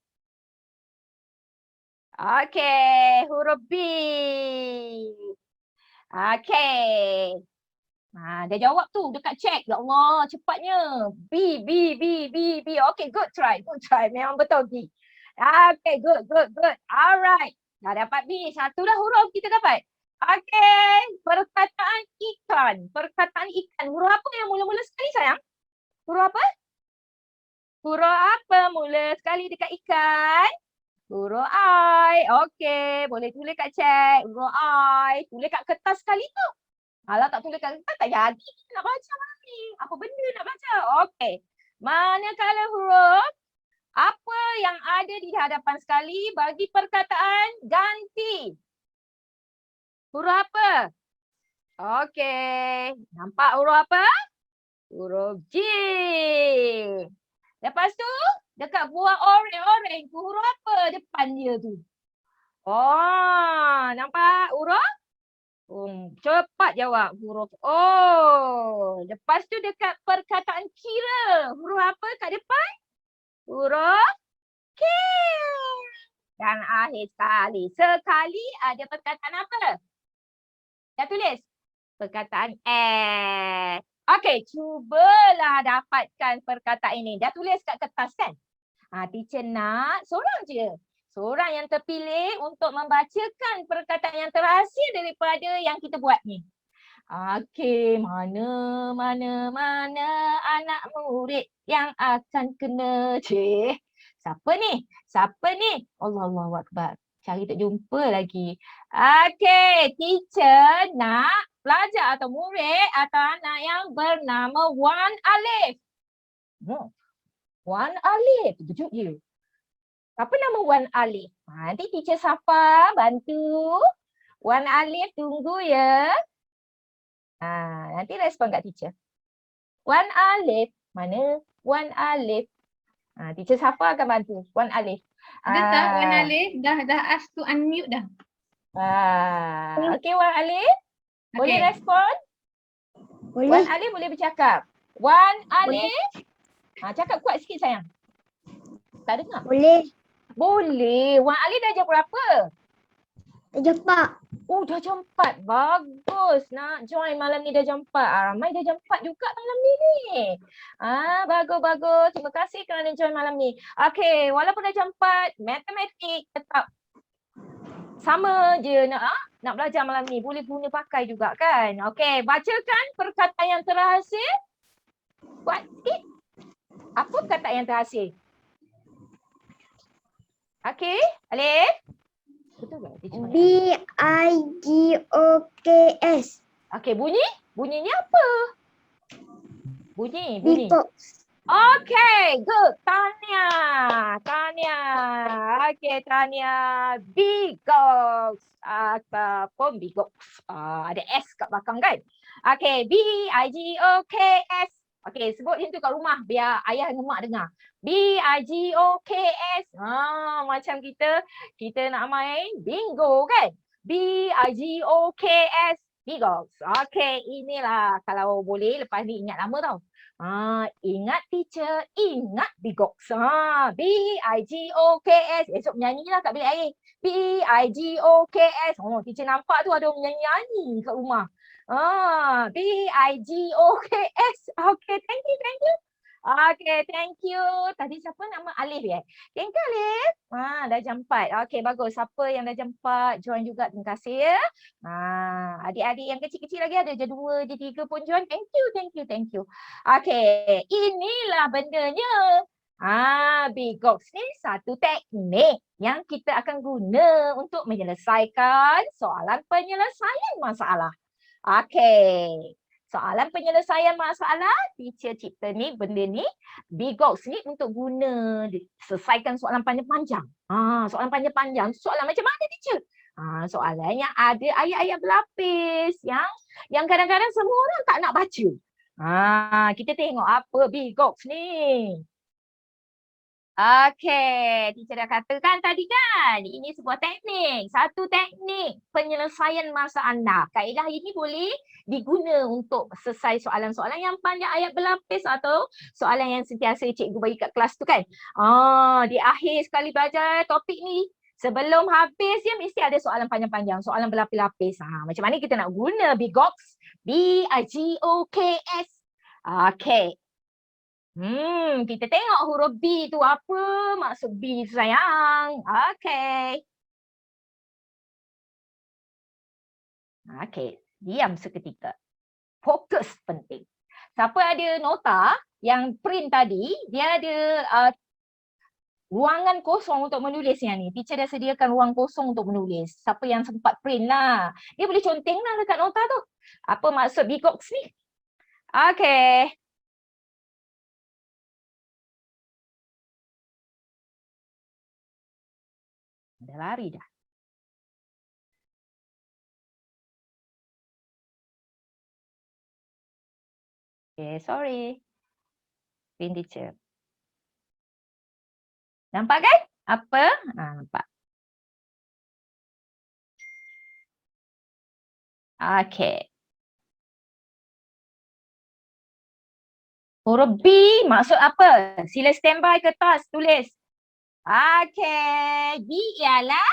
Okay, huruf B. Okay. Dah jawab tu dekat chat. Ya Allah, cepatnya. B. Okay, good try. Memang betul B. Okay, good. Alright. Dah dapat B. Satu dah huruf kita dapat. Okay, perkataan ikan. Huruf apa yang mula-mula sekali sayang? Huruf apa? Huruf apa mula sekali dekat ikan? Huruf I. Okay, boleh tulis kat chat. Huruf I. Tulis kat kertas sekali tu. Kalau tak tulis kat kertas tak jadi. Kita nak baca mana ni? Apa benda nak baca? Okay. Manakala huruf Apa yang ada di hadapan sekali bagi perkataan ganti? Huruf apa? Okey. Nampak huruf apa? Huruf J. Lepas tu, dekat buah oranye tu huruf apa depan dia tu? Oh, nampak huruf? Cepat jawab. Huruf O. Lepas tu dekat perkataan kira, huruf apa kat depan? Huruf K. Dan akhir sekali ada perkataan apa? Dah tulis? Perkataan S. Okey, cubalah dapatkan perkataan ini. Dah tulis kat kertas kan? Teacher nak seorang je. Seorang yang terpilih untuk membacakan perkataan yang terhasil daripada yang kita buat ni. Okey, mana anak murid yang akan kena. Siapa ni? Allahu Akbar. Cari tak jumpa lagi. Okey, teacher nak pelajar atau murid atau anak yang bernama Wan Alif. Wan Alif. Tunjuk je. Apa nama Wan Alif? Nanti teacher Safa bantu. Wan Alif tunggu ya. Nanti respon kat teacher. Wan Alif. Mana Wan Alif? Teacher Safa akan bantu. Wan Alif. Dah tak Wan Alif? Dah ask to unmute dah. Okey Wan Alif. Boleh respon? Wan Alif boleh bercakap. Wan Alif. Cakap kuat sikit sayang. Tak dengar? Boleh. Boleh. Wan Alif dah jam berapa? Jam 4. Oh, dah jam 4. Bagus. Nak join malam ni dah jam 4. Ramai dah jam 4 juga malam ni. Bagus. Terima kasih kerana join malam ni. Okey, walaupun dah jam 4, matematik tetap sama je nak belajar malam ni. Boleh guna pakai juga kan? Okey, bacakan perkataan yang terhasil. Buat sikit. Apa perkataan yang terhasil? Okey, Alif. Betul tak? BIGOKS. Okey, bunyinya apa? Bunyi. Beatbox. Okey, good. Tanya. Okey, Tanya. Bigox ataupun Bigox. Ada S kat belakang kan? Okey, BIGOKS. Okey, sebut macam tu kat rumah biar ayah dan mak dengar. BIGOKS. Macam kita nak main bingo kan? BIGOKS. Bigox. Okey, inilah kalau boleh lepas ni ingat nama tau. Ingat teacher, ingat Bigox. BIGOKS. Esok menyanyilah kat bilik air. BIGOKS. Teacher nampak tu ada orang menyanyi-nyanyi kat rumah. BIGOKS. Okay, thank you. Okay, thank you. Tadi siapa nama Alif ya? Thank you Alif. Dah jam 4. Okay, bagus. Siapa yang dah jam 4 join juga. Terima kasih ya. Adik-adik yang kecil-kecil lagi ada je 2, je 3 pun join. Thank you. Okay, inilah bendanya. Bigox ni satu teknik yang kita akan guna untuk menyelesaikan soalan penyelesaian masalah. Okey. Soalan penyelesaian masalah, teacher cipta ni, benda ni, Bigox ni untuk guna selesaikan soalan panjang-panjang. Soalan panjang-panjang. Soalan macam mana teacher? Soalan yang ada ayat-ayat berlapis yang kadang-kadang semua orang tak nak baca. Kita tengok apa Bigox ni. Okey, teacher dah katakan tadi kan, ini sebuah teknik, satu teknik penyelesaian masalah. Kaedah ini boleh diguna untuk selesai soalan-soalan yang panjang ayat berlapis atau soalan yang sentiasa cikgu bagi kat kelas tu kan. Di akhir sekali belajar topik ni, sebelum habis dia mesti ada soalan panjang-panjang, soalan berlapis-lapis. Macam mana kita nak guna Bigox? BIGOKS. Okey. Kita tengok huruf B tu apa maksud B tu sayang. Okey, diam seketika. Fokus penting. Siapa ada nota yang print tadi, dia ada ruangan kosong untuk menulis yang ni. Teacher dah sediakan ruang kosong untuk menulis. Siapa yang sempat print lah. Dia boleh conteng lah dekat nota tu. Apa maksud Bigox ni? Okey. Dah lari dah. Okay, sorry. Screen teacher. Nampak kan? Apa? Nampak. Okay. Huruf B maksud apa? Sila standby kertas tulis. Okay. B ialah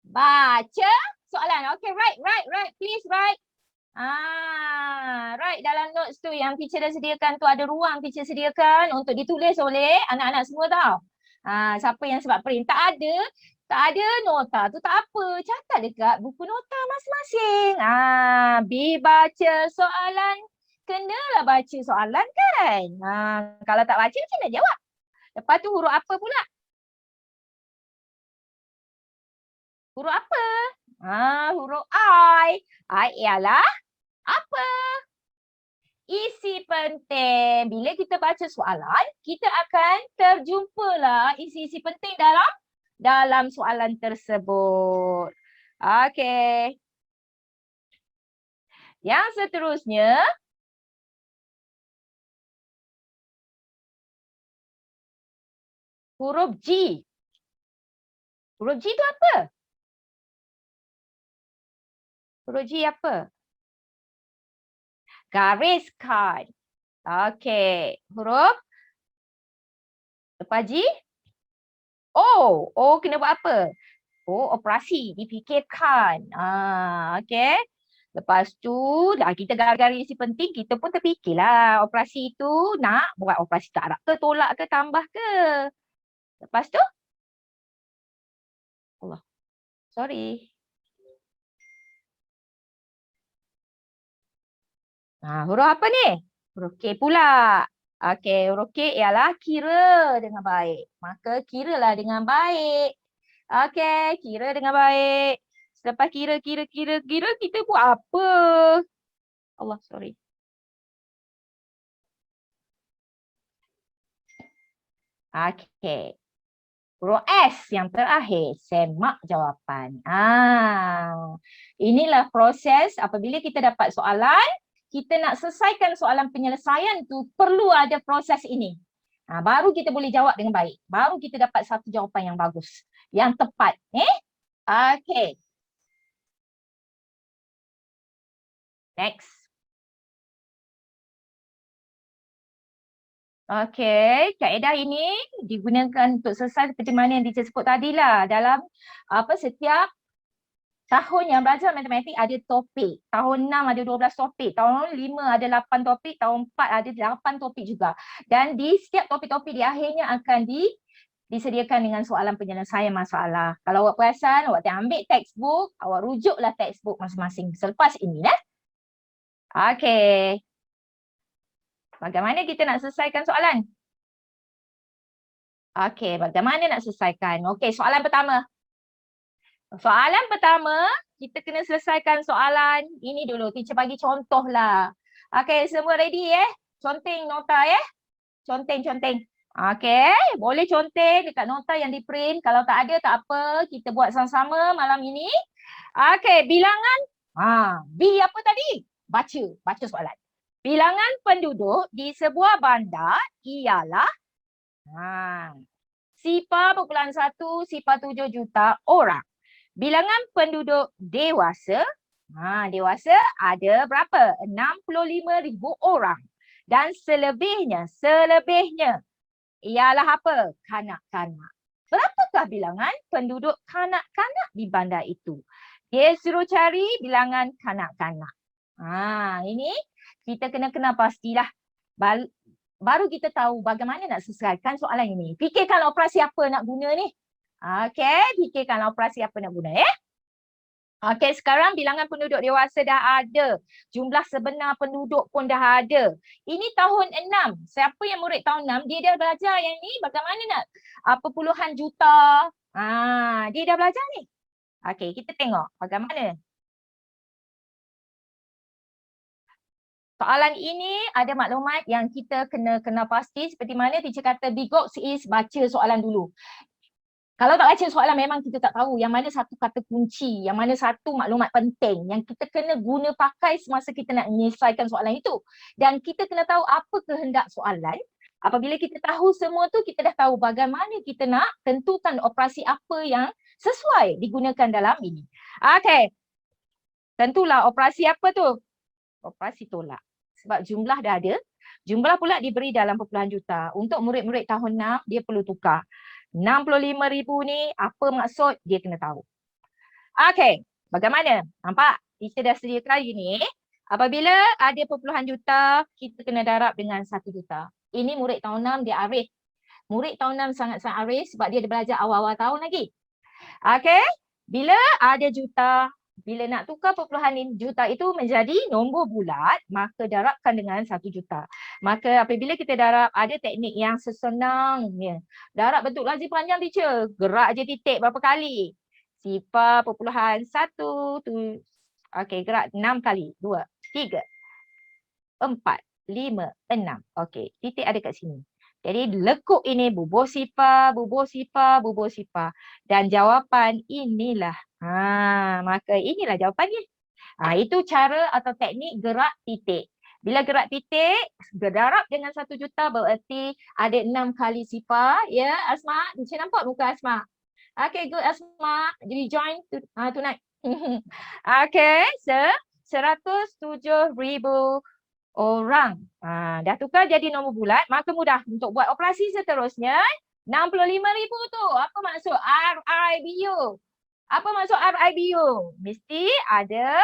baca soalan. Okay, write. Please write. Write dalam notes tu yang teacher dah sediakan tu, ada ruang teacher sediakan untuk ditulis oleh anak-anak semua tau. Siapa yang sebab print tak ada nota tu tak apa. Catat dekat buku nota masing-masing. B baca soalan. Kenalah baca soalan kan. Kalau tak baca macam mana jawab? Lepas tu huruf apa pula? Huruf apa? Huruf I. I ialah apa? Isi penting. Bila kita baca soalan, kita akan terjumpalah isi-isi penting dalam soalan tersebut. Okey. Yang seterusnya, huruf G. Huruf G tu apa? Huruf G apa? Gariskan. Okey. Huruf lepas G? O. O kena buat apa? O operasi. Dipikirkan. Okey. Lepas tu dah kita garis-garis isi penting, kita pun terfikirlah operasi itu nak buat operasi tak ke, tolak ke, tambah ke. Lepas tu? Allah. Sorry. Huruf apa ni? Huruf K pula. Okey, huruf K ialah kira dengan baik. Maka kiralah dengan baik. Okey, kira dengan baik. Selepas kira, kita buat apa? Allah, sorry. Okey. Huruf S yang terakhir, semak jawapan. Inilah proses apabila kita dapat soalan, kita nak selesaikan soalan penyelesaian tu perlu ada proses ini. Baru kita boleh jawab dengan baik. Baru kita dapat satu jawapan yang bagus, yang tepat. Okey. Next. Okey, kaedah ini digunakan untuk selesai seperti mana yang disebut tadi lah. Dalam setiap tahun yang belajar matematik ada topik. Tahun 6 ada 12 topik. Tahun 5 ada 8 topik. Tahun 4 ada 8 topik juga. Dan di setiap topik-topik di akhirnya akan disediakan dengan soalan penyelesaian masalah. Kalau awak perasan, awak ambil textbook, awak rujuklah textbook masing-masing selepas ini. Okey. Bagaimana kita nak selesaikan soalan? Okey, bagaimana nak selesaikan? Okey, soalan pertama. Soalan pertama, kita kena selesaikan soalan ini dulu. Teacher bagi contoh lah. Okey, semua ready Conteng nota Conteng. Okey, boleh conteng dekat nota yang di print. Kalau tak ada, tak apa. Kita buat sama-sama malam ini. Okey, bilangan. B apa tadi? Baca soalan. Bilangan penduduk di sebuah bandar ialah 0.1, 0.7 juta orang. Bilangan penduduk dewasa, dewasa ada berapa? 65,000 orang. Dan selebihnya ialah apa? Kanak-kanak. Berapakah bilangan penduduk kanak-kanak di bandar itu? Dia suruh cari bilangan kanak-kanak. Ini kita kena pastilah. Baru kita tahu bagaimana nak selesaikan soalan ini. Fikirkan operasi apa nak guna ni. Okey, fikirkan operasi apa nak guna Okey, sekarang bilangan penduduk dewasa dah ada. Jumlah sebenar penduduk pun dah ada. Ini tahun 6. Siapa yang murid tahun 6, dia dah belajar yang ni bagaimana nak puluhan juta. Dia dah belajar ni. Okey, kita tengok bagaimana. Soalan ini ada maklumat yang kita kena pasti seperti mana teacher kata big box is baca soalan dulu. Kalau tak baca soalan memang kita tak tahu yang mana satu kata kunci, yang mana satu maklumat penting yang kita kena guna pakai semasa kita nak menyelesaikan soalan itu. Dan kita kena tahu apa kehendak soalan. Apabila kita tahu semua tu, kita dah tahu bagaimana kita nak tentukan operasi apa yang sesuai digunakan dalam ini. Okey. Tentulah operasi apa tu? Operasi tolak. Sebab jumlah dah ada. Jumlah pula diberi dalam perpuluhan juta. Untuk murid-murid tahun 6, dia perlu tukar. 65,000 ni apa maksud? Dia kena tahu. Okey, bagaimana? Nampak? Kita dah sediakan ini. Apabila ada perpuluhan juta, kita kena darab dengan 1 juta. Ini murid tahun 6 dia arif. Murid tahun 6 sangat-sangat arif sebab dia belajar awal-awal tahun lagi. Okey, bila ada juta, bila nak tukar perpuluhan juta itu menjadi nombor bulat, maka darabkan dengan 1 juta. Maka apabila kita darab, ada teknik yang sesenangnya. Darab bentuk lazim panjang teacher. Gerak je titik berapa kali? 0.1 tu. Okey, gerak 6 kali. 2, 3, 4, 5, 6. Okey, titik ada kat sini. Jadi lekuk ini bubuh sifar, bubuh sifar, bubuh sifar. Dan jawapan inilah. Maka inilah jawapannya. Itu cara atau teknik gerak titik. Bila gerak titik, darab dengan 1 juta berarti ada 6 kali sifar. Ya, Asma. Saya nampak muka Asma. Okay, good Asma. Jadi join tonight. Okay, 107,000 orang. Dah tukar jadi nombor bulat, maka mudah untuk buat operasi seterusnya. 65,000 tu, apa maksud RIBU? Apa maksud RIBU? Mesti ada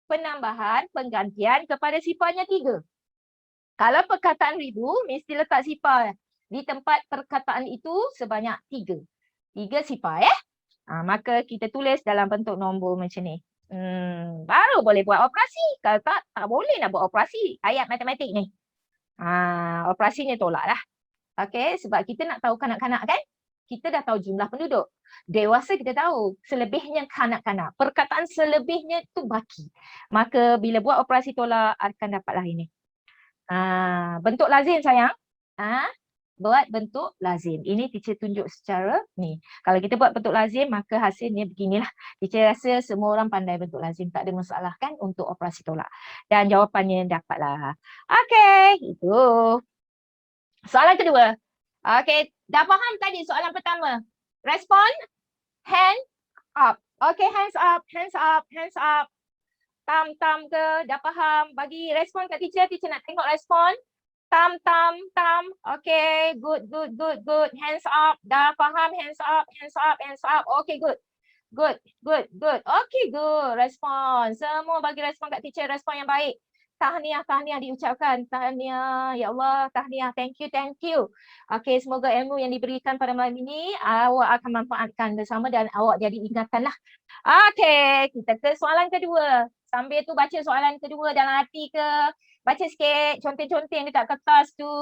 penambahan, penggantian kepada sifarnya 3. Kalau perkataan ribu, mesti letak sifar di tempat perkataan itu sebanyak 3. 3 sifar ya. Maka kita tulis dalam bentuk nombor macam ni. Baru boleh buat operasi. Kalau tak boleh nak buat operasi ayat matematik ni. Operasinya tolak lah. Okay, sebab kita nak tahu kanak-kanak kan? Kita dah tahu jumlah penduduk. Dewasa kita tahu. Selebihnya kanak-kanak. Perkataan selebihnya tu baki. Maka bila buat operasi tolak akan dapatlah ini. Bentuk lazim sayang. Buat bentuk lazim. Ini teacher tunjuk secara ni. Kalau kita buat bentuk lazim, maka hasilnya beginilah. Teacher rasa semua orang pandai bentuk lazim. Tak ada masalah kan untuk operasi tolak. Dan jawapannya dapatlah. Okey, itu. Soalan kedua. Okey, dah faham tadi soalan pertama? Respon, hand up. Okey, hands up, hands up, hands up. Tam ke? Dah faham? Bagi respon kat teacher. Teacher nak tengok respon. Tam. Okay, good. Hands up. Dah faham? Hands up. Okay, good. Okay, good. Respon. Semua bagi respon kat teacher. Respon yang baik. Tahniah diucapkan. Tahniah. Ya Allah, tahniah. Thank you. Okay, semoga ilmu yang diberikan pada malam ini awak akan manfaatkan bersama dan awak jadi ingatan lah. Okay, kita ke soalan kedua. Sambil tu baca soalan kedua dalam hati ke. Baca sikit, conteng-conteng dekat kertas tu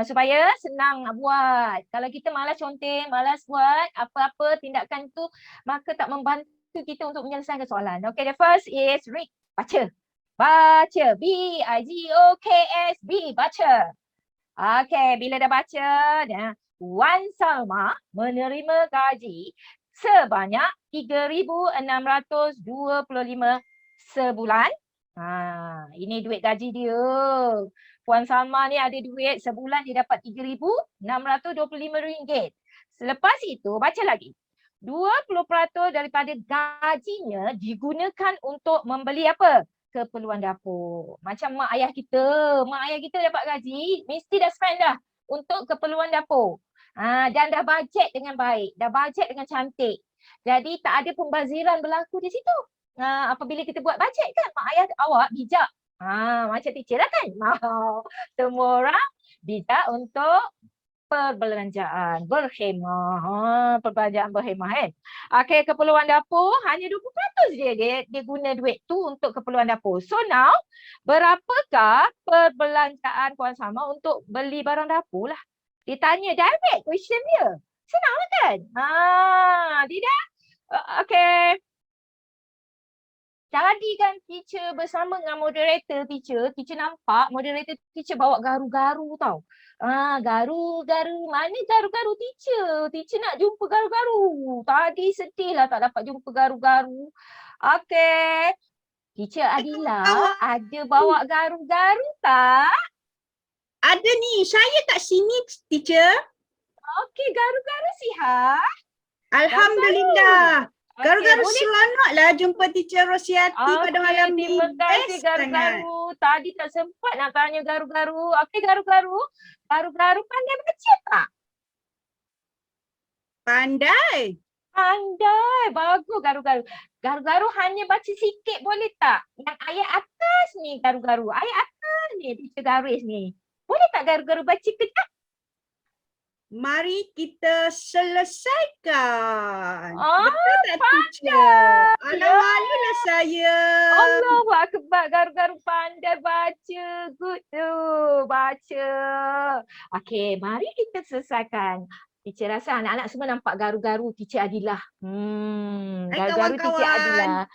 supaya senang nak buat. Kalau kita malas conteng, malas buat apa-apa tindakan tu, maka tak membantu kita untuk menyelesaikan soalan. Okay, the first is read. Baca. B-I-G-O-K-S. B. Baca. Okay, bila dah baca, Wan Salma menerima gaji sebanyak 3,625 sebulan. Ini duit gaji dia. Puan Salma ni ada duit sebulan dia dapat RM3,625. Selepas itu baca lagi. 20% daripada gajinya digunakan untuk membeli apa? Keperluan dapur. Macam mak ayah kita. Mak ayah kita dapat gaji, mesti dah spend dah untuk keperluan dapur. Dan dah bajet dengan baik. Dah bajet dengan cantik. Jadi tak ada pembaziran berlaku di situ. Apabila kita buat bajet kan, mak ayah awak bijak. Macam teacher lah kan. Semua orang bijak untuk perbelanjaan, berhemah. Perbelanjaan berhemah kan. Okay, keperluan dapur hanya 20% je dia guna duit tu untuk keperluan dapur. So now, berapakah perbelanjaan Puan Salma untuk beli barang dapur lah? Dia tanya direct question dia. Senang lah kan? Tidak? Okay. tadi kan teacher bersama dengan moderator teacher nampak moderator teacher bawa garu-garu tau. Garu-garu, mana garu-garu teacher? Teacher nak jumpa garu-garu. Tadi sedih lah tak dapat jumpa garu-garu. Okey. Teacher Adila ada bawa garu-garu tak? Ada ni, saya kat sini teacher. Okey, garu-garu sihat. Alhamdulillah. Okey, Garu-garu boleh. seronoklah jumpa teacher Rosiati pada Okey, malam ni. terima kasih Best sangat. garu-garu. Tadi tak sempat nak tanya garu-garu. Okey, garu-garu. Garu-garu pandai baca tak? Pandai. Pandai. Bagus garu-garu. Garu-garu hanya baca sikit boleh tak? Yang ayat atas ni garu-garu. Ayat atas ni teacher garis ni. Boleh tak garu-garu baca kejap? Mari kita selesaikan. Ah, Betul tak teacher? Alah, malulah saya. Allahu Akbar, garu-garu pandai baca. Good tu, baca. Okey, mari kita selesaikan. Teacher rasa anak-anak semua nampak garu-garu teacher Adilah. Garu-garu teacher kawan-kawan. Adilah.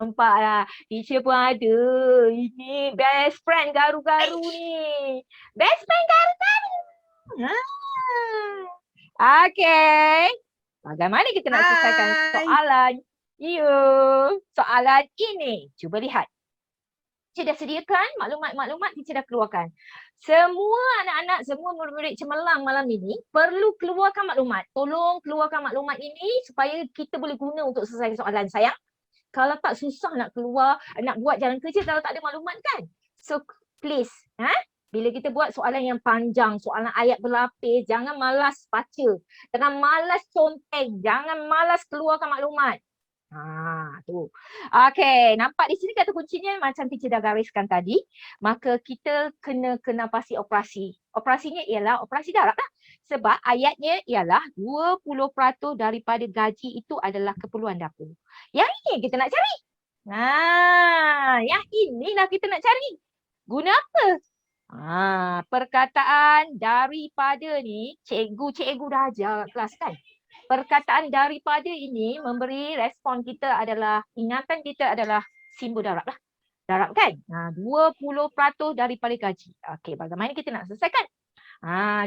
Nampaklah. Teacher pun ada. Ini best friend garu-garu ni. Best friend garu-garu. Okey. Bagaimana kita nak selesaikan Hai. soalan? Soalan ini. Cuba lihat. Teacher dah sediakan maklumat-maklumat teacher dah keluarkan. Semua anak-anak, semua murid-murid cemerlang malam ini perlu keluarkan maklumat. Tolong keluarkan maklumat ini supaya kita boleh guna untuk selesai soalan sayang. Kalau tak susah nak keluar, nak buat jalan kerja kalau tak ada maklumat kan. So please, bila kita buat soalan yang panjang, soalan ayat berlapis, jangan malas baca. Jangan malas conteng, jangan malas keluarkan maklumat. Tu. Okey, nampak di sini kata kuncinya macam teacher dah gariskan tadi. Maka kita kena pasti operasi. Operasinya ialah operasi darab lah. Sebab ayatnya ialah 20% daripada gaji itu adalah keperluan dapur. Yang ini kita nak cari. Yang inilah kita nak cari. Guna apa? Perkataan daripada ni, cikgu dah ajar kat kelas kan? Perkataan daripada ini memberi respon kita adalah, ingatan kita adalah simbol darab lah. Darab kan? 20% daripada gaji. Okey, bagaimana kita nak selesaikan?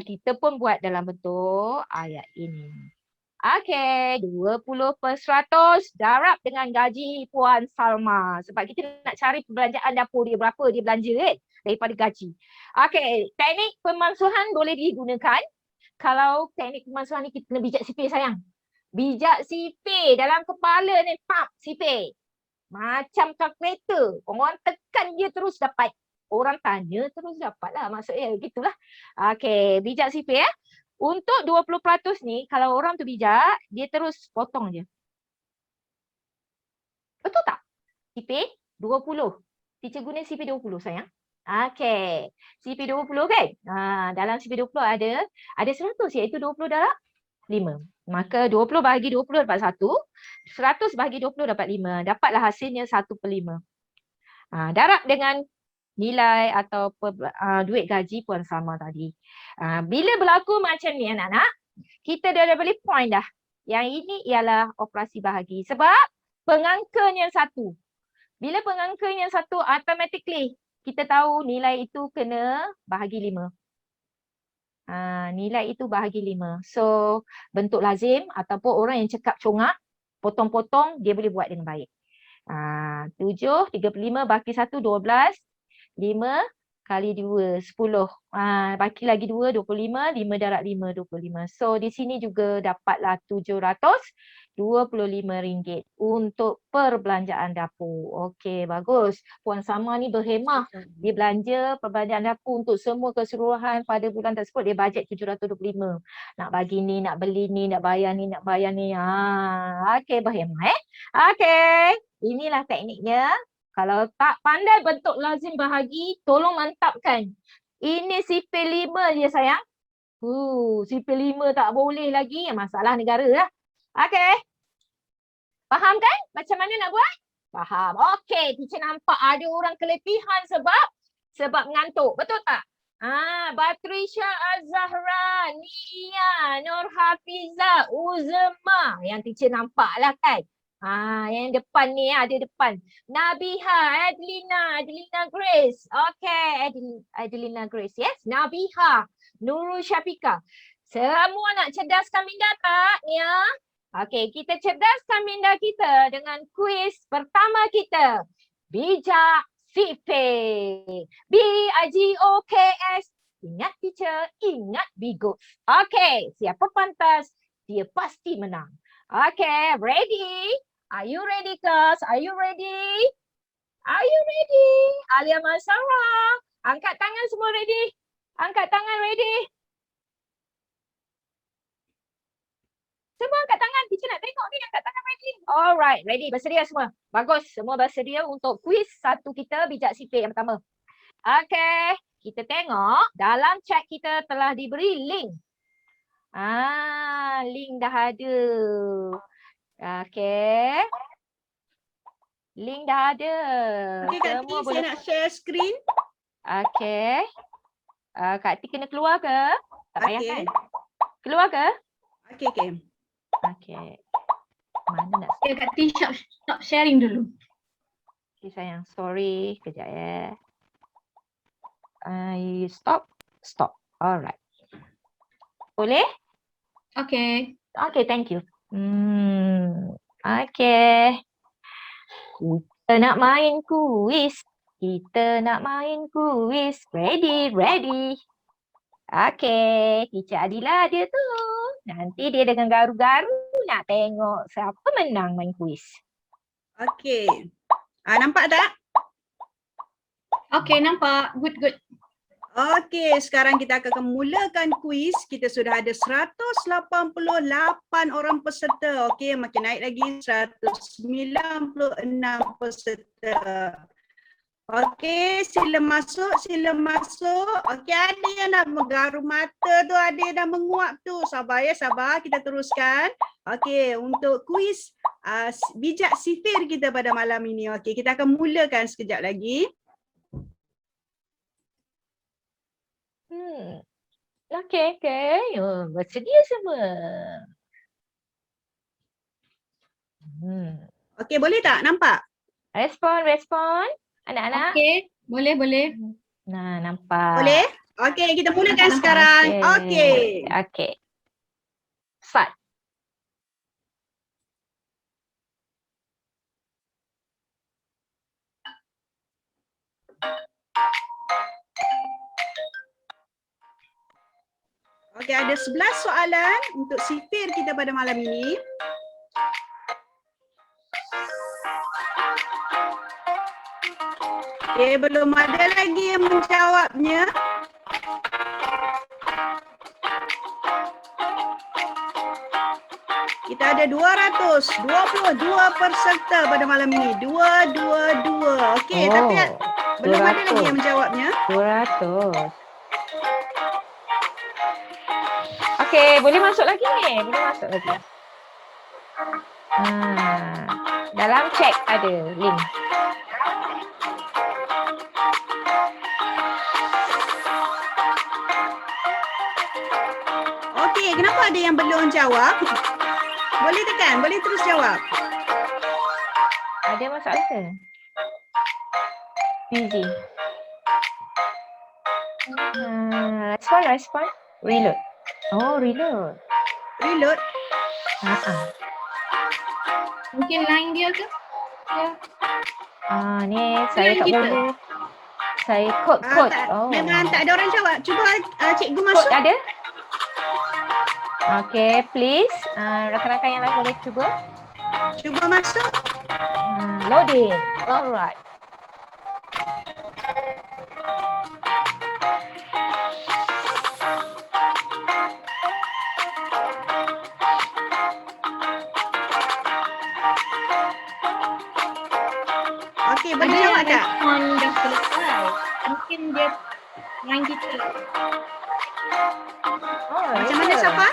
Kita pun buat dalam bentuk ayat ini. Okey, 20% darab dengan gaji Puan Salma. Sebab kita nak cari perbelanjaan dapur dia, berapa dia belanja kan? Daripada gaji. Okey, teknik pemansuhan boleh digunakan. Kalau teknik pemansuhan ni kita kena bijak sipir sayang. Bijak sipir dalam kepala ni, sipir. Macam kalkulator. Orang tekan dia terus dapat. Orang tanya terus dapat lah. Maksudnya gitulah. Okey, bijak sipir ya. Untuk 20% ni, kalau orang tu bijak, dia terus potong je. Betul tak? Sipir 20. Teacher guna sipir 20 sayang. Okey, CP20 kan? Dalam CP20 ada 100 iaitu 20 darab 5. Maka 20 bahagi 20 dapat 1. 100 bahagi 20 dapat 5. Dapatlah hasilnya 1/5. Darab dengan nilai atau duit gaji Puan Salma tadi. Bila berlaku macam ni anak-anak, kita dah boleh point dah. Yang ini ialah operasi bahagi. Sebab pengangkanya 1. Bila pengangkanya 1, automatically kita tahu nilai itu kena bahagi 5. Nilai itu bahagi 5. So, bentuk lazim ataupun orang yang cekap congak, potong-potong, dia boleh buat dengan baik. 7, 35 baki 1, 12. 5 kali 2, 10. Baki lagi 2, 25. 5 darab 5, 25. So, di sini juga dapatlah RM725 untuk perbelanjaan dapur. Okey, bagus. Puan Salma ni berhemah. Dia belanja perbelanjaan dapur untuk semua keseluruhan pada bulan tersebut. Dia bajet 725. Nak bagi ni, nak beli ni, nak bayar ni, nak bayar ni. Okey, berhemah Okey, inilah tekniknya. Kalau tak pandai bentuk lazim bahagi, tolong mantapkan. Ini sifir 5 je sayang. Sifir 5 tak boleh lagi. Masalah negara lah. Okey. Faham kan macam mana nak buat? Faham. Okey, teacher nampak ada orang kelebihan sebab mengantuk. Betul tak? Batrisha Az-Zahra, Nia, Nur Hafiza, Uzma. Yang teacher nampak lah kan. Yang depan ni ada depan. Nabiha, Adelina Grace. Okay, Adelina Grace. Yes, Nabiha, Nurul Syafika. Semua nak cerdaskan minda tak, Nia? Okay, kita cerdaskan minda kita dengan kuis pertama kita. Bijak sifir. BIGOKS. Ingat teacher, ingat bigots. Okay, siapa pantas, dia pasti menang. Okay, ready? Are you ready, girls? Are you ready? Are you ready? Alia Masara. Angkat tangan semua ready? Angkat tangan ready? Semua angkat tangan. Teacher nak tengok ni angkat tangan ready. Alright, ready. Bersedia semua? Bagus. Semua bersedia untuk kuis satu kita bijak sifir yang pertama. Okay, kita tengok dalam chat kita telah diberi link. Link dah ada. Okay. Link dah ada. Okey Kak T, saya nak share screen. Okay. Kak T kena keluar ke? Tak payah Okey. kan? Keluar ke? Okey. Okay. Mana nak Okay, Kak T stop sharing dulu. Okay sayang, sorry. Kejap ya. Stop. Alright. Boleh? Okay. Okay, thank you. Okay. Kita nak main kuis. Ready. Okay, Teacher Adila ada tu. Nanti dia dengan garu-garu nak tengok siapa menang main kuis. Okey. Nampak tak? Okay, nampak. Good. Okey, sekarang kita akan mulakan kuis. Kita sudah ada 188 orang peserta. Okey, makin naik lagi 196 peserta. Okey, sila masuk. Okey, ada yang nak menggaru mata tu, ada yang dah menguap tu. Sabar ya, sabar. Kita teruskan. Okey, untuk kuis bijak sifir kita pada malam ini. Okey, kita akan mulakan sekejap lagi. Okay. Bersedia semua. Okey, boleh tak? Nampak? Respon. Anak-anak. Okay, boleh. Nah, nampak. Boleh? Okey, kita mulakan sekarang. Okey. Okay. Start. Okey, ada 11 soalan untuk sifir kita pada malam ini. Okey, belum ada lagi yang menjawabnya. Kita ada 222 peserta pada malam ini. 222. Okey, tapi belum ada lagi yang menjawabnya. 200. Okay, boleh masuk lagi ni. Dalam chat ada link. Okey, kenapa ada yang belum jawab? Boleh tekan, boleh terus jawab. Ada masalah ke? Busy. Respon. Reload. Oh, reload. Reload. Mungkin line dia ke? Ya. Ni saya tak kita. boleh. Saya kod. Memang tak ada orang jawab. Cuba cikgu Kod masuk. ada? Okay, please. Rakan-rakan yang lain boleh cuba. Cuba masuk. Loading. Alright. Okey, boleh jawab tak? Respon dah selesai. Mungkin dia line kita. Macam mana siapa?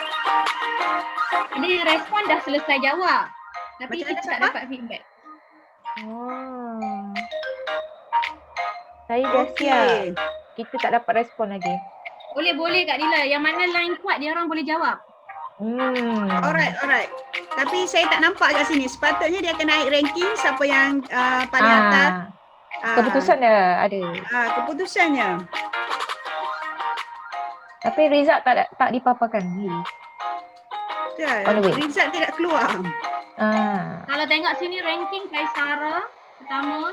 Ada yang respon dah selesai jawab. Tapi Macam kita mana, tak siapa? dapat feedback. Saya dah siap. Okey. Kita tak dapat respon lagi. Boleh Kak Dila. Yang mana line kuat dia orang boleh jawab. Alright. Tapi saya tak nampak kat sini. Sepatutnya dia akan naik ranking siapa yang paling atas. Keputusan dah ada. Keputusannya. Tapi result tak dipaparkan lagi. On the way. Result tidak keluar. Kalau tengok sini ranking Kaisara pertama.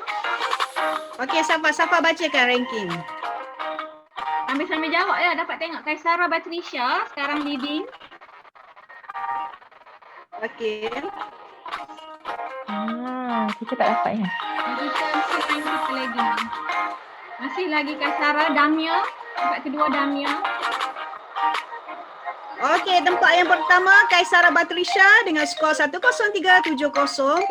Okey, Safa bacakan ranking. Sambil jawab ya, dapat tengok Kaisara Batrisha sekarang leading. Okey. Kita tak dapat ya. Batrisha mesti rank kita lagi. Masih lagi Kaisara, Damia, tempat kedua Damia. Okey, tempat yang pertama Kaisara Batrisha dengan skor 10370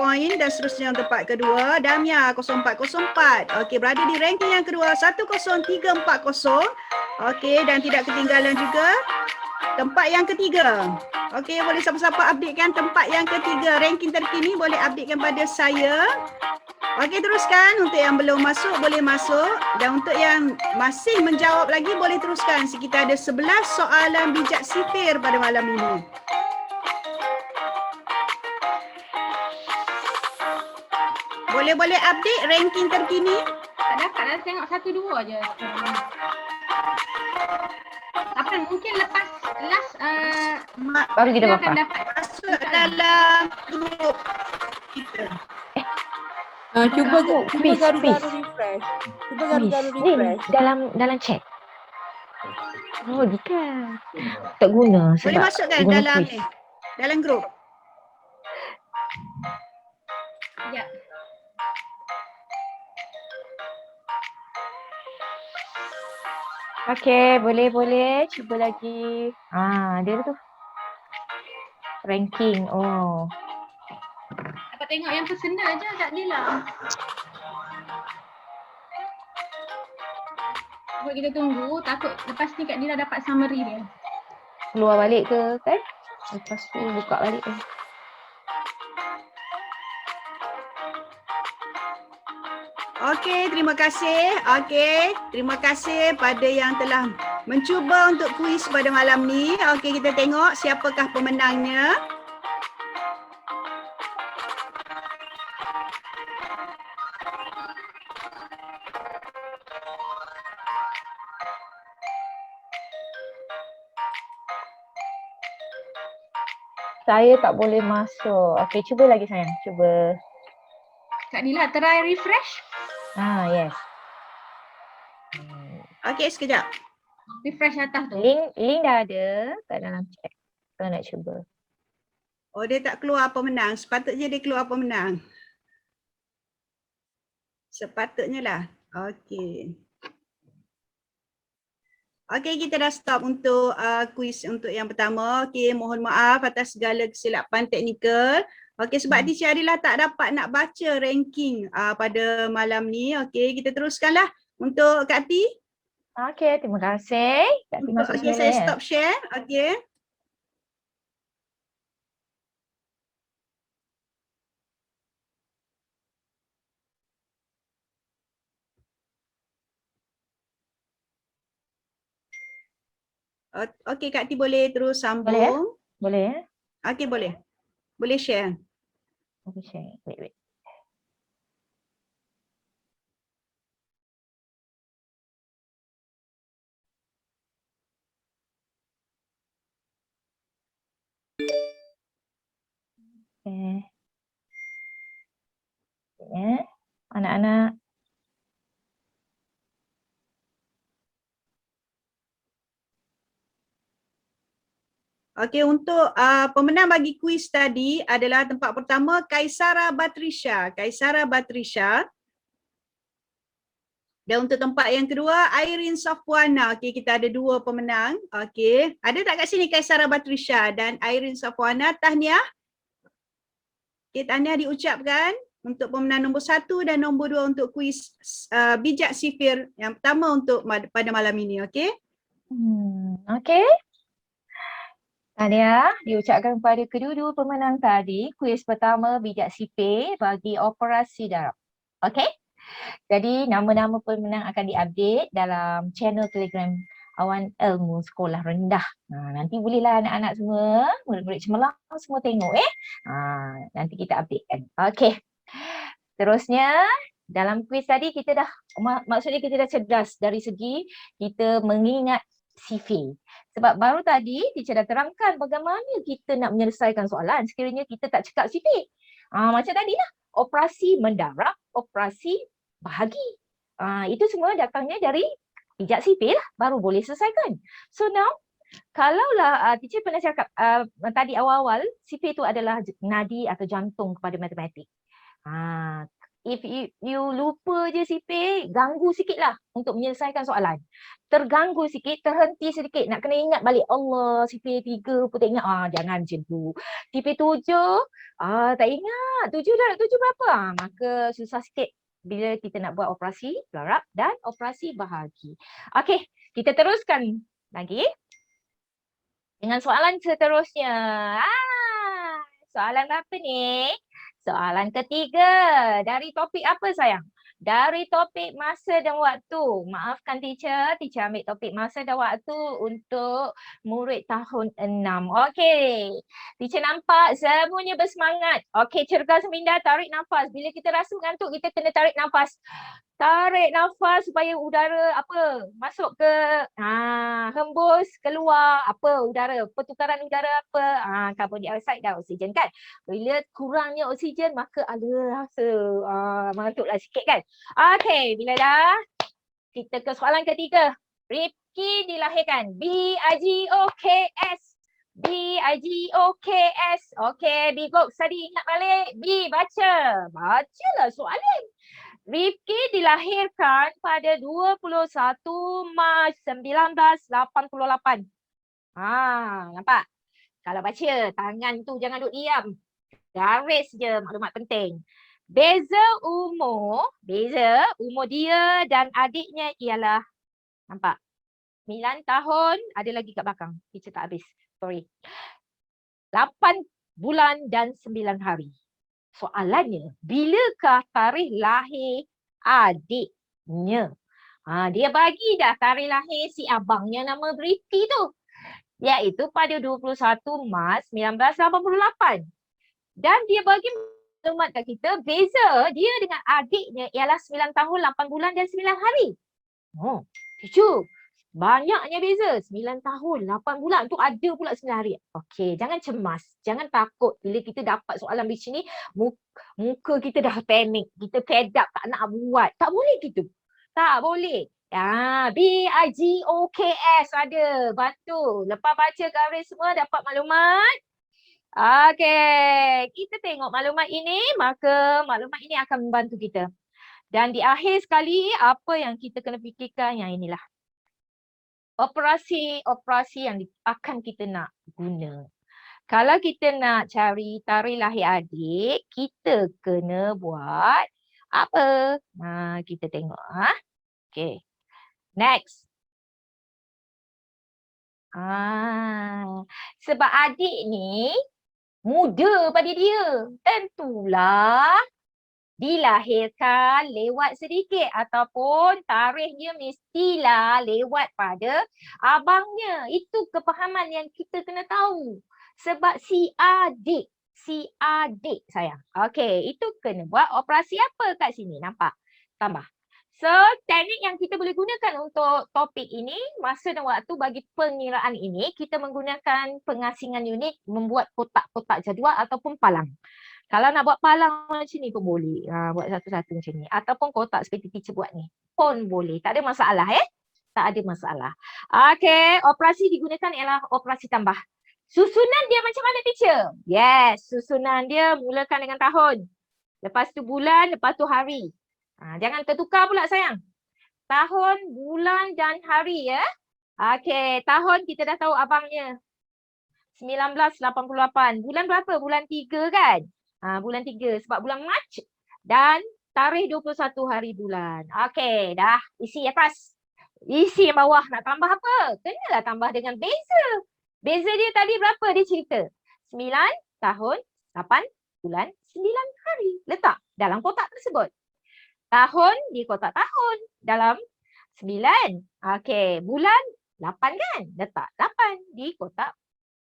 poin dan seterusnya tempat kedua Damia 0404. Okey, berada di ranking yang kedua 10340. Okey, dan tidak ketinggalan juga tempat yang ketiga. Okey, boleh siapa-siapa updatekan tempat yang ketiga, ranking terkini boleh updatekan pada saya. Okey, teruskan. Untuk yang belum masuk boleh masuk dan untuk yang masih menjawab lagi boleh teruskan. Kita ada 11 soalan bijak sifir pada malam ini. Boleh update ranking terkini? Tak dapat dah, tengok 1-2 je. Apa mungkin lepas last Baru kita akan dapat. dapat Masuk dalam grup kita. Cuba Quiz. garu-garu refresh. Cuba garu-garu Ni refresh. dalam chat. Oh, bukan. Tak guna sebab Boleh masukkan guna dalam quiz. ni. Dalam grup. sekejap. Okey, boleh. Cuba lagi. Dia tu. Ranking. Oh. Dapat tengok yang personal je Kak Dila. Buat kita tunggu, takut lepas ni Kak Dila dapat summary dia. Keluar balik ke kan? Lepas tu buka balik kan. Okey, terima kasih. Okey, terima kasih pada yang telah mencuba untuk kuis pada malam ni. Okey, kita tengok siapakah pemenangnya. Saya tak boleh masuk. Okey, cuba lagi sayang. Cuba. Kak Dila try refresh. Yes. Okey, sekejap. Refresh atas tu. Link dah ada kat dalam chat. Kalau nak cuba. Oh, dia tak keluar pemenang. Sepatutnya dia keluar pemenang. Sepatutnya lah. Okey. Okey, kita dah stop untuk kuis untuk yang pertama. Okey, mohon maaf atas segala kesilapan teknikal. Okey, sebab Teacher Adila tak dapat nak baca ranking pada malam ni. Okey, kita teruskanlah untuk Kak Ti. Okey, terima kasih. Kak Ti masuk Okey, semula saya ya. stop share. Okey. Okey, Kak Ti boleh terus sambung. Boleh, ya? Boleh ya? Okey, boleh. Boleh share. Okey, share. Wait. Okay. Ya, anak-anak. Okey, untuk pemenang bagi kuis tadi adalah tempat pertama Kaisara Batrisha. Kaisara Batrisha. Dan untuk tempat yang kedua Irene Safwana. Okey, kita ada dua pemenang. Okey, ada tak kat sini Kaisara Batrisha dan Irene Safwana? Tahniah. Okey, tahniah diucapkan untuk pemenang nombor 1 dan nombor 2 untuk kuis bijak sifir yang pertama untuk pada malam ini. Okey. Okey. Tahniah diucapkan kepada kedua-dua pemenang tadi. Kuis pertama bijak sifir bagi operasi darab. Okey. Jadi nama-nama pemenang akan diupdate dalam channel Telegram Awan Ilmu Sekolah Rendah. Nanti bolehlah anak-anak semua, murid-murid cemerlang semua tengok nanti kita update kan. Okey. Terusnya dalam kuis tadi kita dah maksudnya kita dah cerdas dari segi kita mengingat CV. Sebab baru tadi teacher dah terangkan bagaimana kita nak menyelesaikan soalan sekiranya kita tak cekap CV. Macam tadi lah, operasi mendarat, operasi bahagi. Itu semua datangnya dari pijak CV lah, baru boleh selesaikan. So now, kalaulah teacher pernah cakap tadi awal-awal, CV itu adalah nadi atau jantung kepada matematik. If you lupa je CV, ganggu sikit lah untuk menyelesaikan soalan. Terganggu sikit, terhenti sedikit, nak kena ingat balik, Allah CV 3 pun tak ingat, jangan macam tu. CV 7, tak ingat, 7 berapa? Maka susah sikit bila kita nak buat operasi garap dan operasi bahagi. Okey, kita teruskan lagi dengan soalan seterusnya. Soalan apa ni? Soalan ketiga. Dari topik apa sayang? Dari topik masa dan waktu. Maafkan teacher ambil topik masa dan waktu untuk murid tahun 6. Okey. Teacher nampak semuanya bersemangat. Okey, cergas minda, tarik nafas. Bila kita rasa mengantuk, kita kena tarik nafas. Tarik nafas supaya udara masuk ke hembus keluar udara, pertukaran udara karbon dioksida dan oksigen kan. Bila kurangnya oksigen maka ada rasa mengantuklah sikit kan. Okey, bila dah kita ke soalan ketiga. Rifki dilahirkan B-I-G-O-K-S. B-I-G-O-K-S. Okey, B-Box tadi ingat balik. B, bacalah soalan. Rifki dilahirkan pada 21 Mac 1988. Nampak? Kalau baca, tangan tu jangan duduk diam. Garis je maklumat penting. Beza umur dia dan adiknya ialah, nampak? 9 tahun, ada lagi kat belakang. Kita tak habis. Sorry. 8 bulan dan 9 hari. Soalannya, bilakah tarikh lahir adiknya? Dia bagi dah tarikh lahir si abangnya nama Rifki tu. Iaitu pada 21 Mac 1988. Dan dia bagi maklumat kat kita, beza dia dengan adiknya ialah 9 tahun, 8 bulan dan 9 hari. Cucu. Banyaknya beza. 9 tahun, 8 bulan tu ada pula 9 hari. Okey, jangan cemas. Jangan takut bila kita dapat soalan di sini, muka kita dah panik. Kita fed up, tak nak buat. Tak boleh gitu. Tak boleh. B-I-G-O-K-S ada. Bantu. Lepas baca garis semua dapat maklumat. Okey, kita tengok maklumat ini, maka maklumat ini akan membantu kita. Dan di akhir sekali, apa yang kita kena fikirkan yang inilah. Operasi yang akan kita nak guna. Kalau kita nak cari tarikh lahir adik, kita kena buat apa? Kita tengok. Okay. Next. Sebab adik ni muda pada dia. Tentulah dilahirkan lewat sedikit ataupun tarikhnya mestilah lewat pada abangnya. Itu kepahaman yang kita kena tahu. Sebab si adik sayang. Okey, itu kena buat operasi apa kat sini? Nampak? Tambah. So, teknik yang kita boleh gunakan untuk topik ini, masa dan waktu bagi pengiraan ini, kita menggunakan pengasingan unit, membuat kotak-kotak jadual ataupun palang. Kalau nak buat palang macam ni pun boleh. Buat satu-satu macam ni. Ataupun kotak seperti teacher buat ni. Pun boleh. Tak ada masalah Tak ada masalah. Okey, operasi digunakan ialah operasi tambah. Susunan dia macam mana teacher? Yes, susunan dia mulakan dengan tahun. Lepas tu bulan, lepas tu hari. Jangan tertukar pula sayang. Tahun, bulan dan hari ya. Okey, tahun kita dah tahu abangnya. 1988. Bulan berapa? Bulan 3 kan? Bulan 3 sebab bulan Mac dan tarikh 21 hari bulan. Okey, dah isi atas. Isi yang bawah. Nak tambah apa? Kenalah tambah dengan beza. Beza dia tadi berapa dia cerita? 9 tahun, 8 bulan, 9 hari. Letak dalam kotak tersebut. Tahun di kotak tahun dalam 9. Okey, bulan 8 kan? Letak 8 di kotak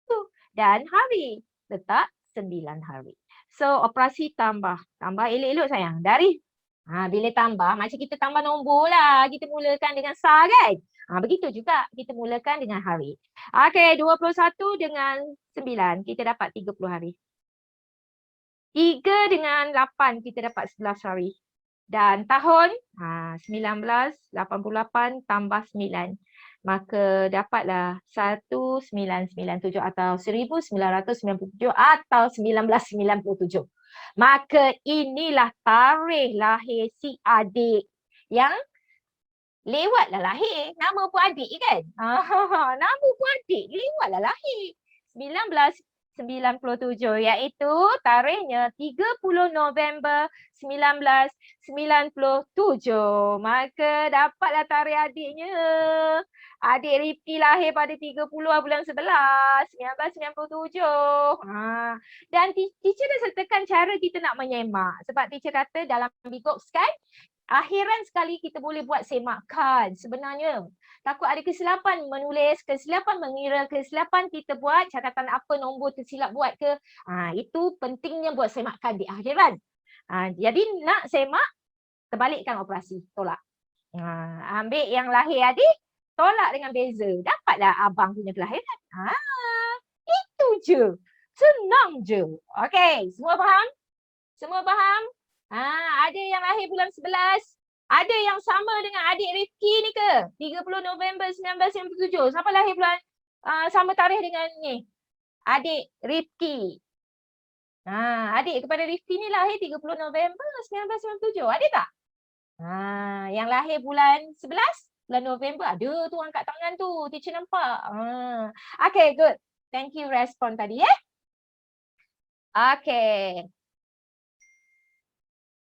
tu. Dan hari, letak 9 hari. So operasi tambah. Tambah elok-elok sayang. Dari bila tambah, macam kita tambah nombor lah. Kita mulakan dengan sar kan? Begitu juga kita mulakan dengan hari. Okey, 21 dengan 9 kita dapat 30 hari. 3 dengan 8 kita dapat 11 hari. Dan tahun 1988 tambah 9. Maka dapatlah 1997 atau 1997 atau 1997. Maka inilah tarikh lahir si adik yang lewatlah lahir. Nama pun adik kan? Nama pun adik, lewatlah lahir. 1997 iaitu tarikhnya 30 November 1997. Maka dapatlah tarikh adiknya. Adik Rifki lahir pada 30 bulan 11 1997. Dan teacher dah sertakan cara kita nak menyemak. Sebab teacher kata dalam Bigox kan, akhiran sekali kita boleh buat semakan sebenarnya. Takut ada kesilapan menulis, kesilapan mengira, kesilapan kita buat catatan apa nombor tersilap buat ke. Itu pentingnya buat semakan di akhiran. Jadi nak semak, terbalikkan operasi, tolak. Ambil yang lahir adik, tolak dengan beza. Dapatlah abang punya kelahiran. Itu je. Senang je. Okey, semua faham? Semua faham? Ada yang lahir bulan 11. Ada yang sama dengan adik Rifki ni ke? 30 November 1997. Siapa lahir bulan sama tarikh dengan ni? Adik Rifki. Adik kepada Rifki ni lahir 30 November 1997. Ada tak? Yang lahir bulan 11, bulan November. Ada tu angkat tangan tu. Teacher nampak. Okay, good. Thank you respon tadi ya. Okay.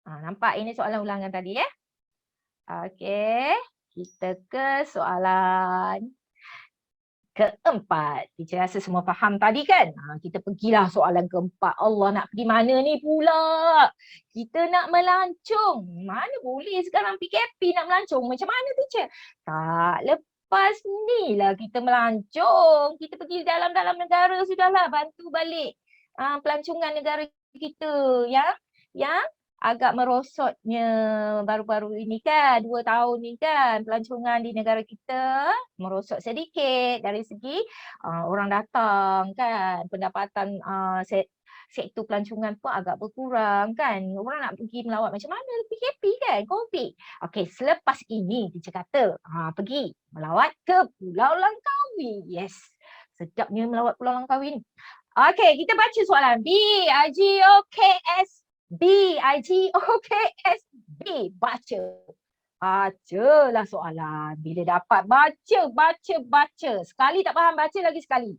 Nampak ini soalan ulangan tadi ya. Okey, kita ke soalan keempat. Teacher rasa semua faham tadi kan? Kita pergilah soalan keempat. Allah nak pergi mana ni pula? Kita nak melancong. Mana boleh sekarang PKP nak melancong? Macam mana teacher? Tak, lepas ni lah kita melancong. Kita pergi dalam-dalam negara sudahlah. Bantu balik pelancongan negara kita yang agak merosotnya baru-baru ini kan, 2 tahun ni kan, pelancongan di negara kita merosot sedikit dari segi orang datang kan, pendapatan sektor pelancongan pun agak berkurang kan. Orang nak pergi melawat macam mana? PKP kan, COVID. Okey, selepas ini teacher kata pergi melawat ke Pulau Langkawi. Yes, sedapnya melawat Pulau Langkawi ni. Okey, kita baca soalan BIGOKS. BIGOKS. Baca. Bacalah soalan. Bila dapat baca. Sekali tak faham, baca lagi sekali.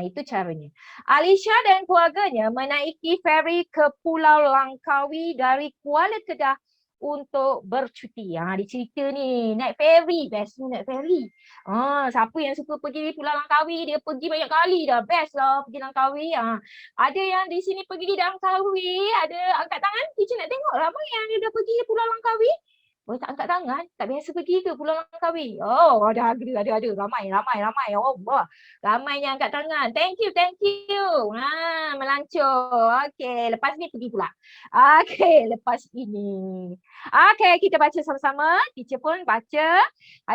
Itu caranya. Alisha dan keluarganya menaiki feri ke Pulau Langkawi dari Kuala Kedah untuk bercuti. Dia cerita ni, naik feri, best naik feri. Siapa yang suka pergi Pulau Langkawi, dia pergi banyak kali dah, best lah pergi Langkawi. Ada yang di sini pergi di Langkawi, ada angkat tangan, teacher nak tengok ramai yang dah pergi Pulau Langkawi. Oh, tak angkat tangan, tak biasa pergi ke Pulau Langkawi? Oh, ada, ramai. Oh, wah, ramai yang angkat tangan. Thank you. Melancong. Okey, lepas ni pergi pula. Okey, lepas ini. Okey, kita baca sama-sama. Teacher pun baca.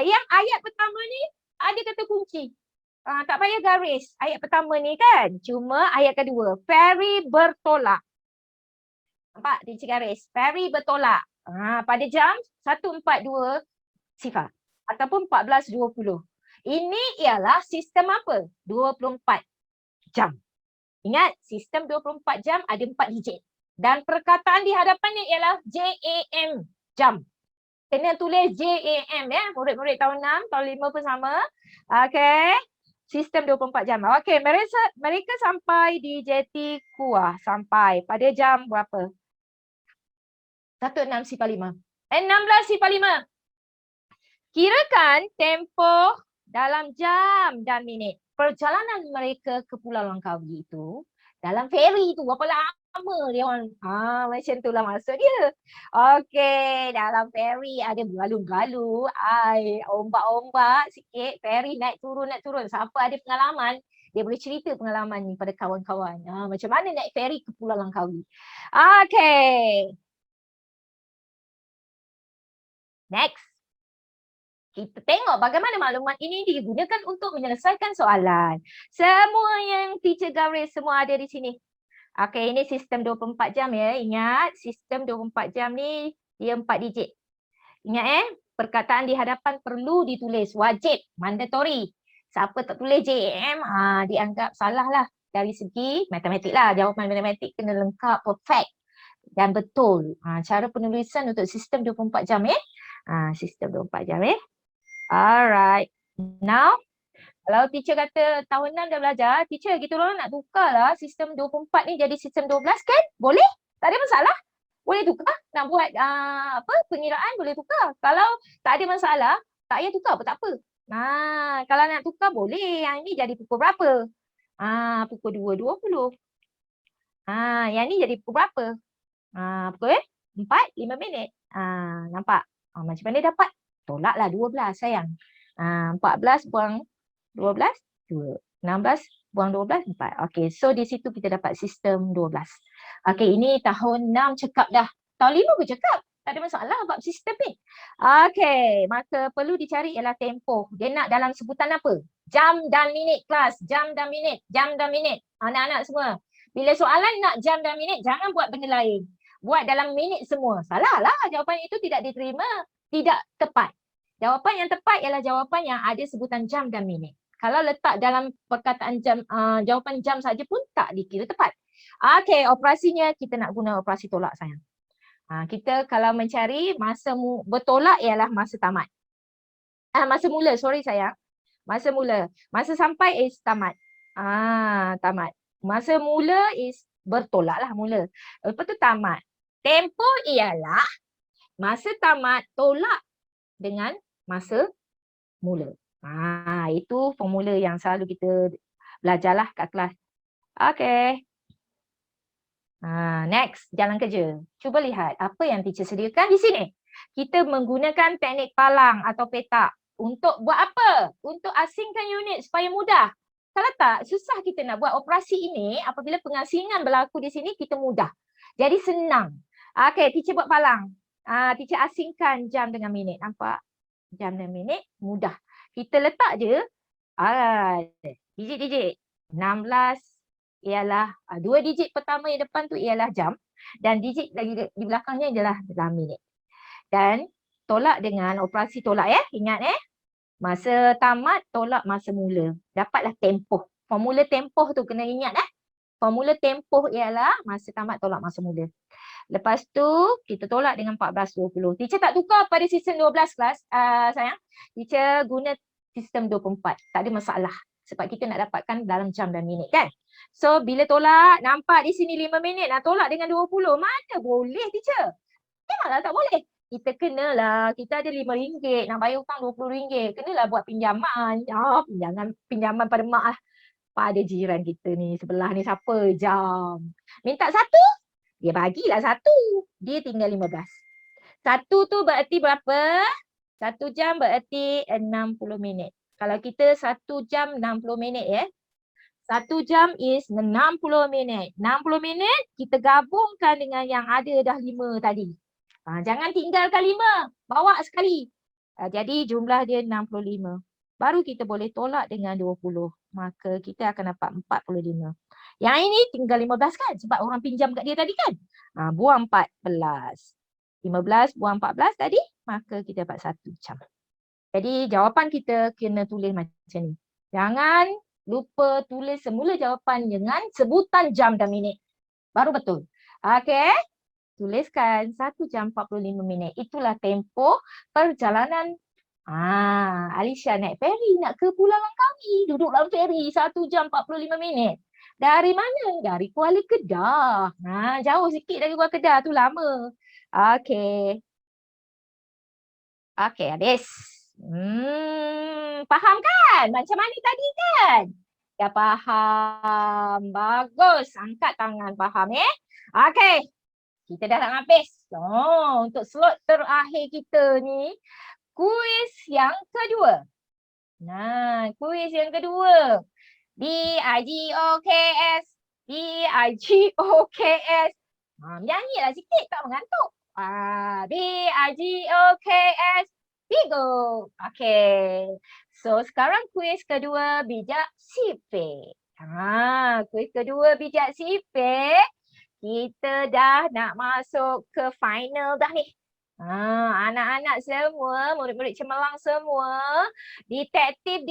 Yang ayat pertama ni ada kata kunci. Tak payah garis. Ayat pertama ni kan. Cuma ayat kedua. Ferry bertolak. Nampak? Teacher garis. Ferry bertolak. Pada jam 1.42 sifar ataupun 14.20. Ini ialah sistem apa? 24 jam. Ingat, sistem 24 jam ada 4 digit. Dan perkataan di hadapannya ialah JAM, jam. Kena tulis JAM ya, murid-murid tahun 6, tahun 5 pun sama. Okey. Sistem 24 jam. Okey, mereka sampai di Jeti Kuah sampai pada jam berapa? 16.05. 16.05. Kirakan tempoh dalam jam dan minit. Perjalanan mereka ke Pulau Langkawi itu Dalam ferry tu berapa lama dia orang. Macam tu lah maksud dia. Okey, dalam ferry ada bergalu-galu, ombak-ombak sikit, ferry naik turun. Siapa ada pengalaman, dia boleh cerita pengalaman ni pada kawan-kawan. Macam mana naik ferry ke Pulau Langkawi. Okey. Next. Kita tengok bagaimana maklumat ini digunakan untuk menyelesaikan soalan. Semua yang teacher garis semua ada di sini. Okey, ini sistem 24 jam ya. Ingat, sistem 24 jam ni dia 4 digit. Ingat perkataan di hadapan perlu ditulis, wajib, mandatory. Siapa tak tulis JM, dianggap salah lah. Dari segi matematik lah, jawapan matematik kena lengkap, perfect dan betul. Cara penulisan untuk sistem 24 jam sistem 24 jam Alright. Now, kalau teacher kata tahun 6 dah belajar, teacher kita orang nak tukar lah sistem 24 ni jadi sistem 12 kan? Boleh? Tak ada masalah. Boleh tukar. Nak buat pengiraan boleh tukar. Kalau tak ada masalah, tak payah tukar pun tak apa. Kalau nak tukar boleh. Yang ni jadi pukul berapa? Pukul 2.20. Yang ni jadi pukul berapa? Pukul 4.5 minit. Nampak? Macam mana dapat? Tolaklah 12 sayang. 14 buang 12, 2. 16 buang 12, 4. Okey, so di situ kita dapat sistem 12. Okey, ini tahun 6 cakap dah. Tahun 5 pun cakap. Tak ada masalah bab sistem ni. Okey, maka perlu dicari ialah tempoh. Dia nak dalam sebutan apa? Jam dan minit kelas. Jam dan minit. Jam dan minit. Anak-anak semua. Bila soalan nak jam dan minit, jangan buat benda lain. Buat dalam minit semua. Salah lah. Jawapan itu tidak diterima. Tidak tepat. Jawapan yang tepat ialah jawapan yang ada sebutan jam dan minit. Kalau letak dalam perkataan jam, jawapan jam saja pun tak dikira tepat. Okey, operasinya kita nak guna operasi tolak sayang. Kita kalau mencari masa bertolak ialah masa tamat. Masa mula, sorry sayang. Masa mula. Masa sampai is tamat. Tamat. Masa mula is bertolak lah mula. Lepas tu tamat. Tempo ialah masa tamat tolak dengan masa mula. Itu formula yang selalu kita belajarlah kat kelas. Okey. Next, jalan kerja. Cuba lihat apa yang teacher sediakan di sini. Kita menggunakan teknik palang atau petak. Untuk buat apa? Untuk asingkan unit supaya mudah. Kalau tak, susah kita nak buat operasi ini. Apabila pengasingan berlaku di sini, kita mudah. Jadi senang. Okey, teacher buat palang. Teacher asingkan jam dengan minit. Nampak? Jam dan minit, mudah. Kita letak je digit-digit. 16 ialah 2 digit pertama yang depan tu ialah jam dan digit lagi di belakangnya adalah dalam minit. Dan tolak dengan operasi tolak ingat masa tamat tolak masa mula. Dapatlah tempoh. Formula tempoh tu kena ingat Formula tempoh ialah masa tamat tolak masa mula. Lepas tu kita tolak dengan 14.20. Teacher tak tukar pada sistem 12 kelas sayang. Teacher guna sistem 24. Tak ada masalah. Sebab kita nak dapatkan dalam jam dan minit kan. So bila tolak, nampak di sini 5 minit. Nak tolak dengan 20. Mana boleh teacher? Memanglah tak boleh. Kita kenalah. Kita ada RM5. Nak bayar hutang RM20. Kenalah buat pinjaman. Pinjaman pada mak lah. Pada jiran kita ni. Sebelah ni siapa jam. Minta satu. Dia bagilah satu. Dia tinggal 15. Satu tu berarti berapa? 1 jam berarti 60 minit. Kalau kita 1 jam 60 minit 1 jam is 60 minit. 60 minit kita gabungkan dengan yang ada dah 5 tadi. Jangan tinggalkan 5. Bawa sekali. Jadi jumlah dia 65. Baru kita boleh tolak dengan 20. Maka kita akan dapat 45. Yang ini tinggal 15 kan? Sebab orang pinjam kat dia tadi kan? Buang 14. 15 buang 14 tadi. Maka kita dapat 1 jam. Jadi jawapan kita kena tulis macam ni. Jangan lupa tulis semula jawapan dengan sebutan jam dan minit. Baru betul. Okey. Tuliskan 1 jam 45 minit. Itulah tempoh perjalanan. Alisha naik ferry nak ke Pulau Langkawi. Duduk dalam ferry 1 jam 45 minit. Dari mana? Dari Kuala Kedah. Jauh sikit dari Kuala Kedah tu lama. Okey. Okey, habis. Faham kan? Macam mana tadi kan? Dah faham. Bagus. Angkat tangan. Faham Okey. Kita dah nak habis. Untuk slot terakhir kita ni, kuis yang kedua. Nah, kuis yang kedua. DIGOKS. DIGOKS. Menyanyilah sikit, tak mengantuk. DIGOKS. Bigo. Okey. So, sekarang kuis kedua bijak sipit. Kuis kedua bijak sipit. Kita dah nak masuk ke final dah ni. Anak-anak semua, murid-murid cemerlang semua, detektif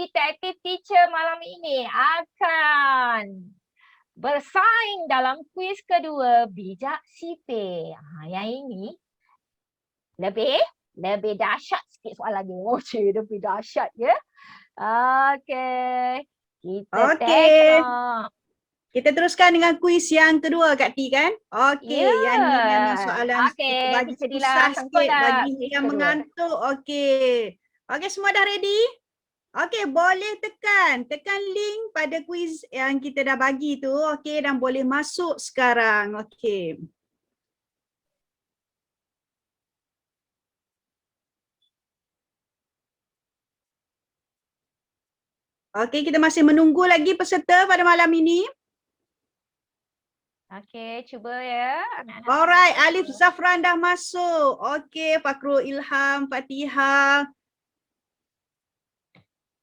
teacher malam ini akan bersaing dalam kuis kedua bijak sipit. Yang ini lebih dahsyat sikit soalan dia. Lebih dahsyat ya. Okey. Kita tengok. Kita teruskan dengan kuis yang kedua Kak T kan? Okey, yang ni memang soalan kita bagi susah sikit bagi yang mengantuk. Okey. Okey, semua dah ready? Okey, boleh tekan link pada kuis yang kita dah bagi tu. Okey, dan boleh masuk sekarang. Okey. Okey, kita masih menunggu lagi peserta pada malam ini. Okey, cuba ya. Alright, Alif Zafran dah masuk. Okey, Fakrul Ilham, Fatihah,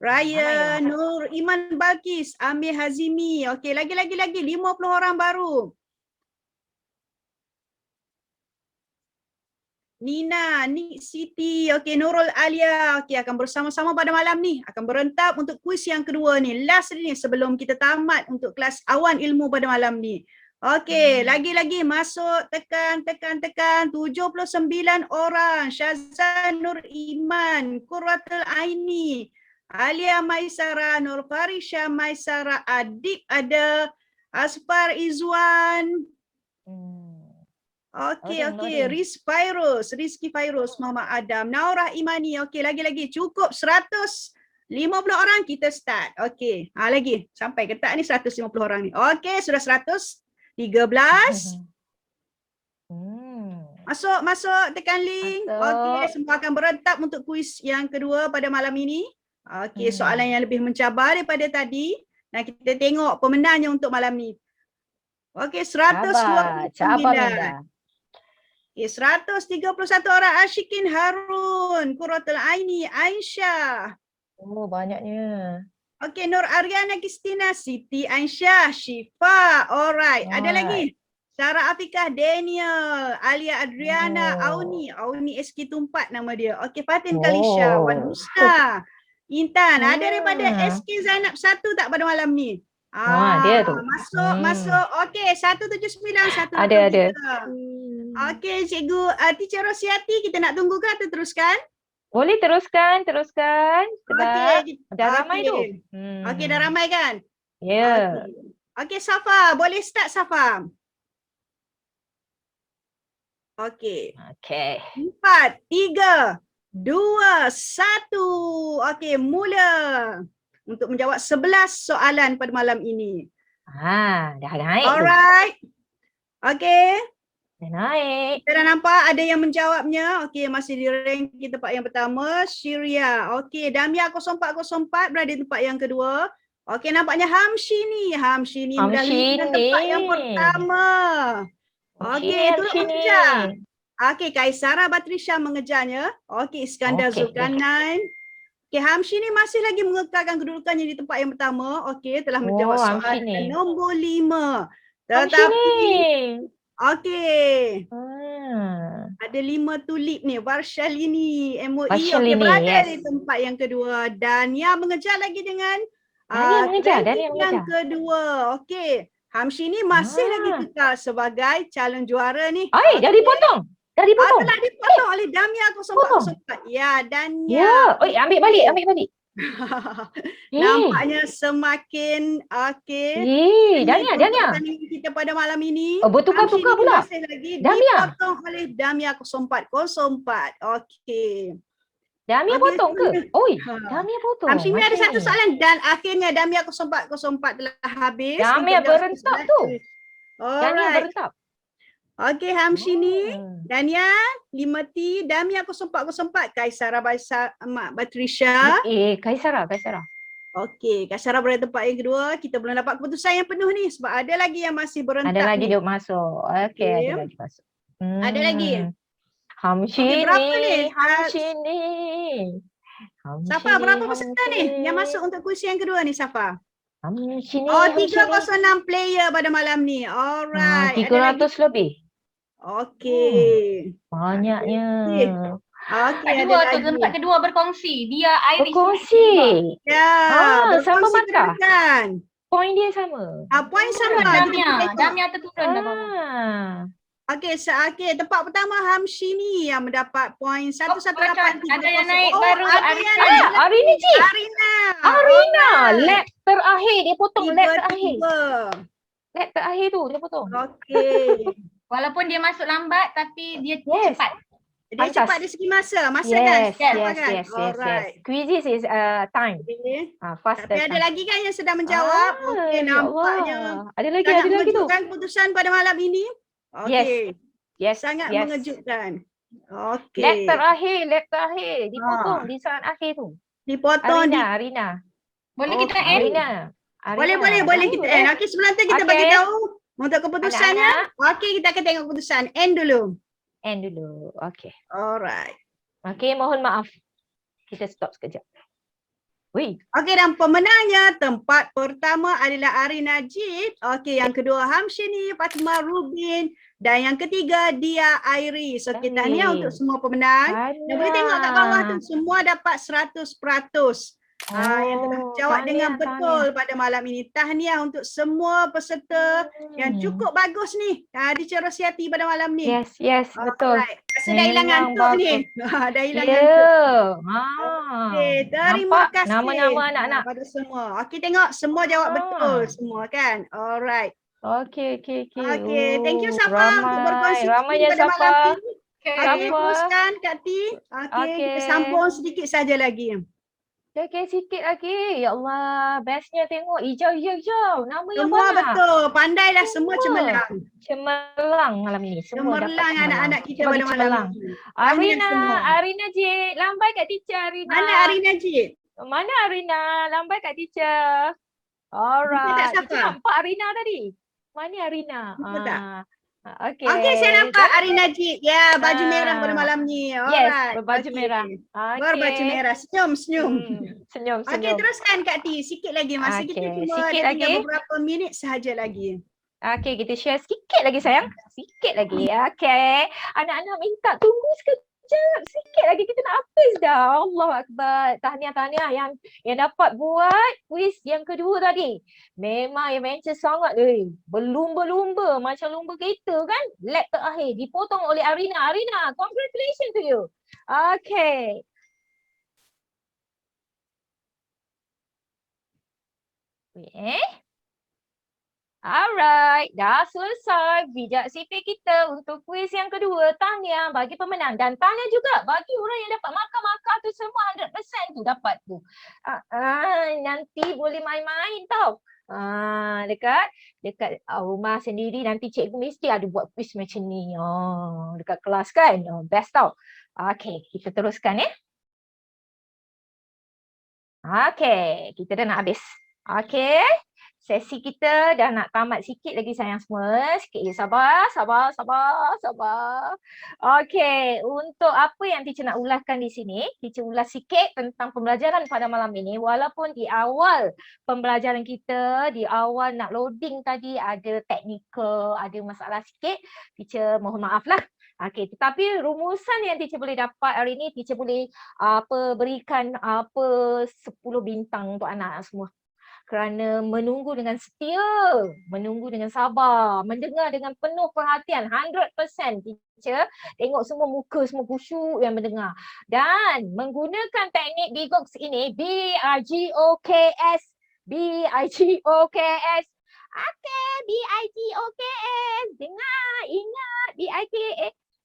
Raya, Nur Iman Balkis, Amir Hazimi. Okey, lagi 50 orang baru. Nina, Nik Siti, okey, Nurul Alia. Okey, akan bersama-sama pada malam ni. Akan berentap untuk kuis yang kedua ni. Last ni sebelum kita tamat untuk kelas awan ilmu pada malam ni. Okey, lagi-lagi masuk, tekan. 79 orang. Syazan Nur Iman, Qurratul Aini, Alia Maisara, Nur Farisha Maisara, Adik ada, Asfar Izwan. Okey, Rizky Fairuz, Mama Adam, Naurah Imani. Okey, lagi-lagi cukup 150 orang kita start. Okey, lagi sampai ke tak ni 150 orang ni. Okey, sudah 113. Masuk, tekan link. Okey, semua akan berentap untuk kuis yang kedua pada malam ini. Okey, soalan yang lebih mencabar daripada tadi. Dan kita tengok pemenangnya untuk malam ni. Okey, 129. Okey, 131 orang. Ashikin Harun, Qurratul Aini, Aisyah. Oh, banyaknya. Okey, Nur Ariana Kristina, Siti Aisyah, Syifa. Alright, ada lagi. Sarah Afikah, Daniel, Alia Adriana, Auni SK Tumpat nama dia. Okey, Fatin Kalisha, Wan Husna, Intan. Ada daripada SK Zainab 1 tak pada malam ni? Dia tu. Masuk. Okey, 179, 1. Ada. Okey, Cikgu Teacher Rosiati, kita nak tunggu ke atau teruskan? Boleh teruskan. Sebab dah ramai tu. Okey, dah ramai kan? Ya. Okey, Safa, boleh start Safa. Okey. 4, 3, 2, 1. Okey, mula. Untuk menjawab 11 soalan pada malam ini. Dah naik. Alright. Okey. Dah naik. Kita dah nampak ada yang menjawabnya. Okey, masih di rank tempat yang pertama. Syria. Okey, Damia 0404 berada di tempat yang kedua. Okey, nampaknya Hamshini mudah di tempat yang pertama. Okey, turut mengejar. Okey, Kaisara Batrisha mengejarnya. Okey, Iskandar Zulkarnain. Okey, Hamshini masih lagi mengekalkan kedudukannya di tempat yang pertama. Okey, telah menjawab soalan nombor 5. Tetapi okey. Ada 5 tulip ni. Varshalini, MOE. Okey, berada di tempat yang kedua. Dan yang mengejar lagi dengan yang kedua. Okey. Hamshini masih lagi kekal sebagai calon juara ni. Dah dipotong. Telah dipotong oleh Damia 0404. Ya, dan ambil balik. Nampaknya semakin Damia. Kita pada malam ini. Bertukar-tukar pula. Masih lagi dipotong oleh Damia 0404. Okey. Damia Okey, potong ke? Oi, Ha. Damia potong. Hamshini ada macam satu ni. soalan dan akhirnya Damia 0404 telah habis. Damia untuk jawab satu berentak soalan. tu. Damia Alright. berentak. Okey, Hamshini, Hmm. Dania, 5T, Damia 0404, Kaisara Mak Batrisha. Kaisara. Okey, Kaisara berada tempat yang kedua. Kita belum dapat keputusan yang penuh ni sebab ada lagi yang masih berentak Ada lagi ni. dia masuk. Okey, Okey. ada lagi masuk. Ada lagi? Hamshini. berapa ni? Hamshini. Safa, berapa peserta ni yang masuk untuk kursi yang kedua ni, Safa? Hamshini. Oh, 306 player pada malam ni. Alright. Ada lagi? 300 lebih. Okey. Banyaknya. Okey, ada Kedua tu lagi. tempat kedua berkongsi. Dia Iris. Berkongsi. Ya, sama berkongsi markah. kedudukan. Poin dia sama. Poin sama. Damia terturun dah bawah. Okey, tempat pertama Hamshini yang mendapat poin 118. Ada yang naik Oh, baru, ada Arina. yang naik. Arina Cik. Arina. Lap terakhir dia potong. Lap terakhir. Lap terakhir tu dia potong. Okey. Walaupun dia masuk lambat tapi dia Yes. cepat. Dia Pantas. cepat dari segi masa kan? Yes. Alright. Quizzes is time. Okay. Faster Tapi ada time. lagi kan yang sedang menjawab? Okey, ya nampaknya Allah. Ada lagi sangat tu. mengejutkan keputusan pada malam ini. Okey. Yes. Sangat yes. mengejutkan. Okey. Lap terakhir. Dipotong di saat akhir tu. Dipotong di Arina. Boleh Oh, kita end? Arina. Boleh kita end. Okey, sebelum tu kita bagi Okey. tahu untuk keputusannya. Okey, kita akan tengok keputusan. End dulu. End dulu. Okey. Alright. Okey, mohon maaf. Kita stop sekejap. Wih. Okey, dan pemenangnya tempat pertama adalah Arina Najib. Okey, yang kedua Hamshini, Fatimah Rubin dan yang ketiga Dia Iris. So kita tahniah untuk semua pemenang. Dan boleh tengok kat bawah tu semua dapat 100%. Yang telah jawab dengan betul pada malam ini. Tahniah untuk semua peserta yang cukup bagus ni. Teacher Rosiati pada malam ni. Yes, betul. Rasa dah hilang Memang ngantuk ni. Dah hilang ngantuk. Okey, terima Nampak kasih. nama-nama anak-anak. Pada semua. Okey, tengok semua jawab betul semua kan. Alright. Okey. Okey, thank you Safa untuk berkongsi Ramainya pada malam Safa. ini. Okay. Okey, teruskan Kak T. Okey, kita sambung sedikit saja lagi. Okey, sikit lagi. Ya Allah, bestnya tengok hijau. Nama yang Semua banyak. betul. Pandailah semua cemerlang. Cemerlang malam ni. Semua dapat Cemerlang anak-anak kita pada malam cemerlang. ini. Semua. Arina Cik. Lambai kat teacher Arina. Mana Arina Cik? Mana Arina? Lambai kat teacher. Alright. Kita tak siapa? Teacher nampak Arina tadi. Mana Arina? Nampak tak? Okey. Okey, saya nampak Arina Cik. Ya, baju Ah. merah pada malam ni. Yes, Alright. berbaju Okey. merah. Berbaju merah. Senyum. Senyum. Okey, teruskan Kak T. Sikit lagi. Masa kita Okey, cuma sikit ada tinggal lagi. beberapa minit sahaja lagi. Okey, kita share sikit lagi sayang. Sikit lagi. Okey. Anak-anak minta tunggu sekejap. Sikit lagi kita nak habis dah. Allahu Akbar. Tahniah yang dapat buat kuis yang kedua tadi. Memang adventure sangat. Berlumba-lumba macam lumba kereta kan. Lap terakhir dipotong oleh Arina. Arina, congratulations to you. Okey. Alright, dah selesai bijak sipil kita untuk kuis yang kedua. Tahniah bagi pemenang dan tahniah juga bagi orang yang dapat markah-markah tu semua 100% tu dapat tu. Nanti boleh main-main tau. Dekat rumah sendiri nanti cikgu mesti ada buat kuis macam ni. Dekat kelas kan. Best tau. Okey, kita teruskan ya. Okey, kita dah nak habis. Okey. Sesi kita dah nak tamat sikit lagi sayang semua. Sikit lagi sabar. Okey, untuk apa yang teacher nak ulaskan di sini, teacher ulas sikit tentang pembelajaran pada malam ini. Walaupun di awal pembelajaran kita, di awal nak loading tadi ada teknikal, ada masalah sikit. Teacher mohon maaf lah. Okey, tetapi rumusan yang teacher boleh dapat hari ini, teacher boleh berikan 10 bintang untuk anak semua. Kerana menunggu dengan setia, menunggu dengan sabar, mendengar dengan penuh perhatian, 100% teacher tengok semua muka, semua khusyuk yang mendengar. Dan menggunakan teknik BIGOKS ini, B-I-G-O-K-S. Okey, B-I-G-O-K-S. Dengar, ingat,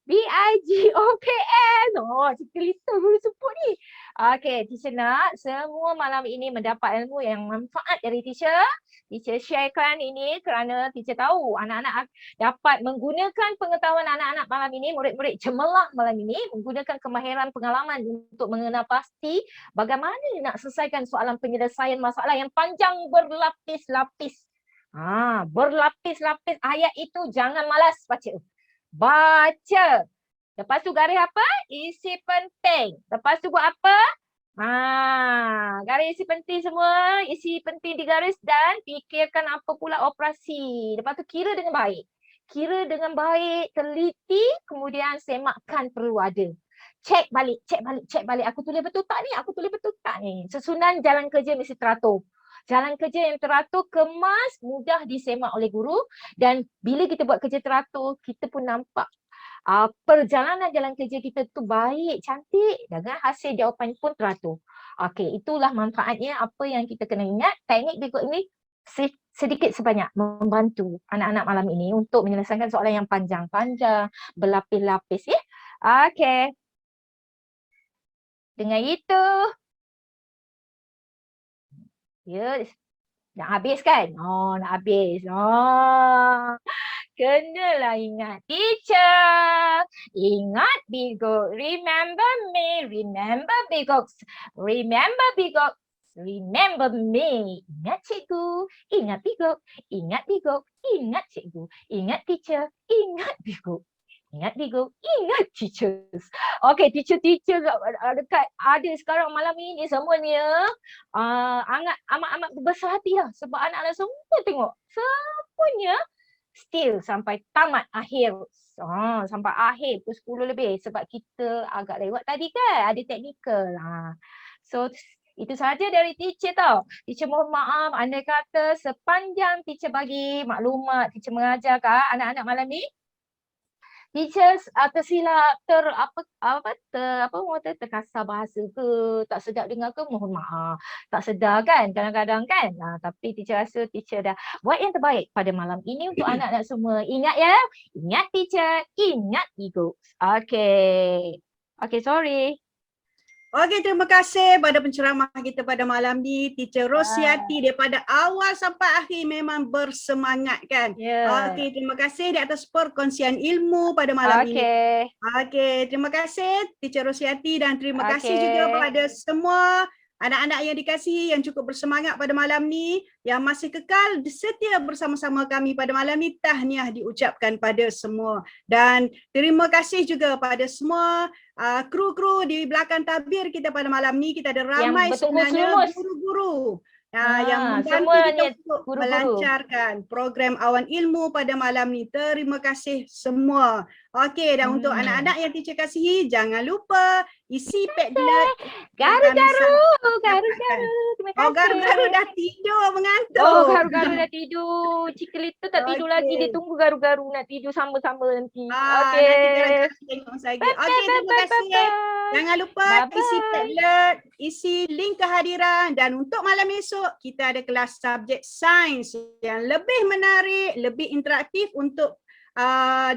B-I-G-O-K-S. Oh, cerita lista baru sebut ni. Okey, teacher nak semua malam ini mendapat ilmu yang manfaat dari teacher. Teacher sharekan ini kerana teacher tahu anak-anak dapat menggunakan pengetahuan anak-anak malam ini, murid-murid cemerlang malam ini, menggunakan kemahiran pengalaman untuk mengenal pasti bagaimana nak selesaikan soalan penyelesaian masalah yang panjang berlapis-lapis. Berlapis-lapis ayat itu jangan malas baca. Baca. Lepas tu garis apa? Isi penting. Lepas tu buat apa? Garis isi penting semua. Isi penting di garis dan fikirkan apa pula operasi. Lepas tu kira dengan baik. Kira dengan baik, teliti, kemudian semakkan perlu ada. Cek balik. Aku tulis betul tak ni? Aku tulis betul tak ni? Susunan jalan kerja mesti teratur. Jalan kerja yang teratur, kemas, mudah disemak oleh guru. Dan bila kita buat kerja teratur, kita pun nampak perjalanan jalan kerja kita tu baik, cantik dengan hasil jawapan pun teratur. Okey, itulah manfaatnya apa yang kita kena ingat. Teknik berikut ini sedikit sebanyak membantu anak-anak malam ini untuk menyelesaikan soalan yang panjang-panjang, berlapis-lapis ya. Okey. Dengan itu, ya, nak habis kan? Nak habis. Kenalah ingat teacher. Ingat Bigok. Remember me. Remember Bigok. Remember Bigok. Remember me. Ingat cikgu. Ingat Bigok. Ingat Bigok. Ingat cikgu. Ingat teacher. Ingat Bigok. Ingat Bigok. Ingat teachers. Okay, teacher-teacher dekat ada sekarang malam ini semuanya amat berbesar hati lah. Sebab anak-anak semua tengok. Semuanya still sampai tamat akhir. Sampai akhir pukul 10 lebih. Sebab kita agak lewat tadi kan. Ada teknikal. So itu sahaja dari teacher tau. Teacher mohon maaf. Andai kata sepanjang teacher bagi maklumat, teacher mengajar ke anak-anak malam ni, teacher tersilap, terkasar bahasa ke, tak sedap dengar ke, mohon maaf. Tak sedar kan kadang-kadang kan. Tapi teacher rasa teacher dah buat yang terbaik pada malam ini untuk anak-anak semua. Ingat ya, ingat teacher, ingat ego. Okay, sorry. Okey, terima kasih pada penceramah kita pada malam ni. Teacher Rosiati daripada awal sampai akhir memang bersemangat kan. Okey, terima kasih di atas perkongsian ilmu pada malam ini. Okey, terima kasih Teacher Rosiati dan terima kasih juga pada semua anak-anak yang dikasihi yang cukup bersemangat pada malam ni, yang masih kekal setia bersama-sama kami pada malam ni. Tahniah diucapkan pada semua. Dan terima kasih juga pada semua kru-kru di belakang tabir kita pada malam ni. Kita ada ramai sebenarnya guru-guru yang membantu kita untuk melancarkan program Awan Ilmu pada malam ni. Terima kasih semua. Okey, dan untuk anak-anak yang teacher kasihi, jangan lupa isi Padlet. Garu-garu. Garu-garu dah tidur mengantuk. Garu-garu dah tidur. Cik Lita tak tidur lagi. Dia tunggu garu-garu nak tidur sama-sama nanti. Okey. Tengok saya. Okey, terima kasih. Jangan lupa isi Padlet, isi link kehadiran. Dan untuk malam esok, kita ada kelas subjek sains yang lebih menarik, lebih interaktif untuk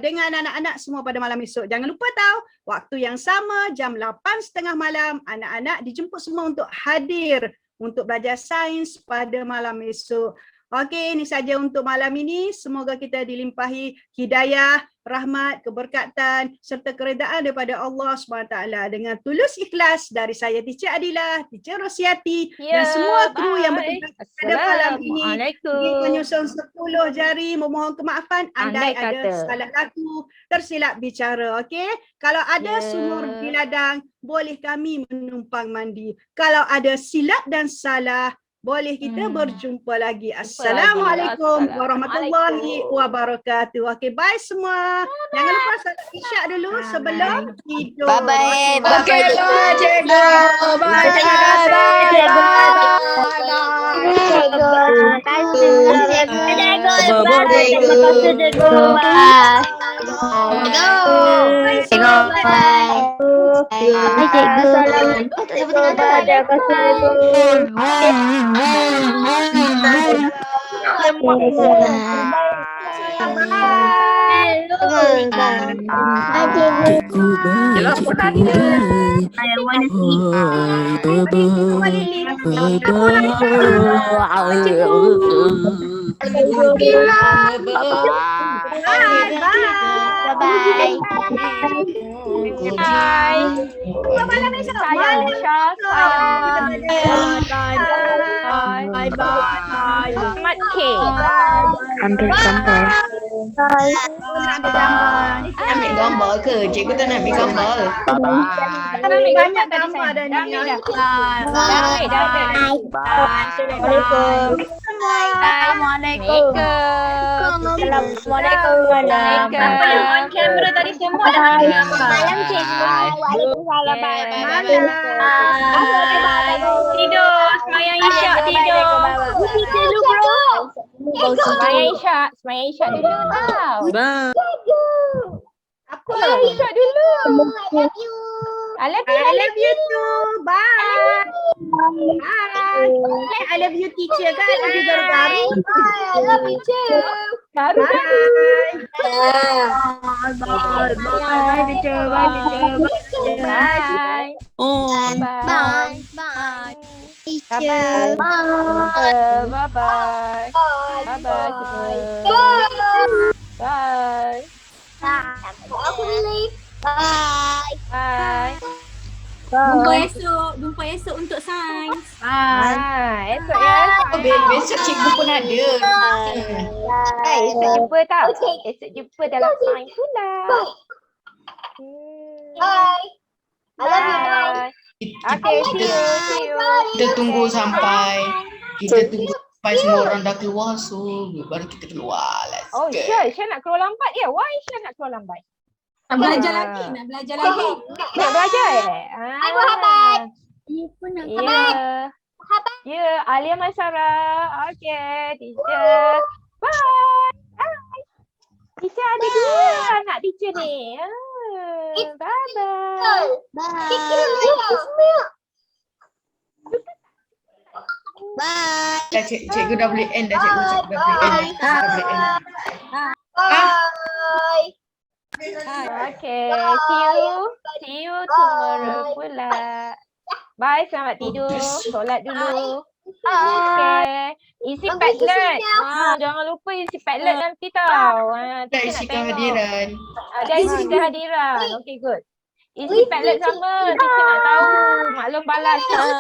dengan anak-anak semua pada malam esok. Jangan lupa tahu, waktu yang sama jam 8:30 malam, anak-anak dijemput semua untuk hadir untuk belajar sains pada malam esok. Okey, ini saja untuk malam ini. Semoga kita dilimpahi hidayah, rahmat, keberkatan serta keredaan daripada Allah SWT. Dengan tulus ikhlas dari saya Teacher Adilah, Teacher Rosiati dan semua kru yang bertugas pada malam ini. Ingin menyusun 10 jari memohon kemaafan andai ada salah laku, tersilap bicara. Okey, kalau ada sumur di ladang, boleh kami menumpang mandi. Kalau ada silap dan salah, boleh kita berjumpa lagi. Assalamualaikum warahmatullahi wabarakatuh. Okey, bye semua. Jangan lupa salat isyak dulu sebelum tidur. Bye-bye. Okey, bye cikgu. Bye Bye. Yelah, aku tadi je. I wanna see. Bye-bye. Hai. Sayang Isha, sayang. Bye. Selamat K. Ambil gambar. Ambil gambar ke? Cikgu tak nak ambil gambar. Dah ambil Banyak tadi, gambar sayang. dah Dah ni. ambil dah. Dah ambil dah. Assalamualaikum. Assalamualaikum. Assalamualaikum. Apa yang on camera tadi semua dah ambil gambar. Malam cikgu. Waalaikumsalam. Tidur, semayang isyak tidur. Semayang Isyak. Semayang Isyak dulu tau. Apa? Semayang Isyak dulu. I love you. I love you too. Bye. Bye. I love you teacher kan? I love you garu-garu. Baru Bye. Bye teacher. Bye teacher. Bye. Bye. Bye. Bye. Bye bye. Bye bye semua. Bye. Aku beli. Bye. Bye. Jumpa esok untuk sains. Esok ya. Besok cikgu pun ada. Esok jumpa tau. Esok jumpa dalam sains pula. Bye. I love you. Bye. Okay, see you. Kita tunggu sampai semua orang dah keluar, so baru kita keluar. Let's Oh, go. Syah nak keluar lambat ya? Why Syah nak keluar lambat? Nak belajar lagi. Nak belajar lagi. Nak belajar Ya. Ya, Alia Masyara. Okay, teacher. Bye. Bye. Teacher ada dua anak teacher ni. Bye-bye. Bye. Cikgu dah boleh end dah, cikgu dah boleh end. Dah boleh end. Bye. Okay, see you tomorrow pula. Bye, selamat tidur. Solat dulu. Okay. Isi Padlet. Jangan lupa isi Padlet nanti tau. Dah isikan hadiran. Dah isi kehadiran. Okay, good. Isi Padlet sama. Teacher nak tahu. Maklum balas. Tang.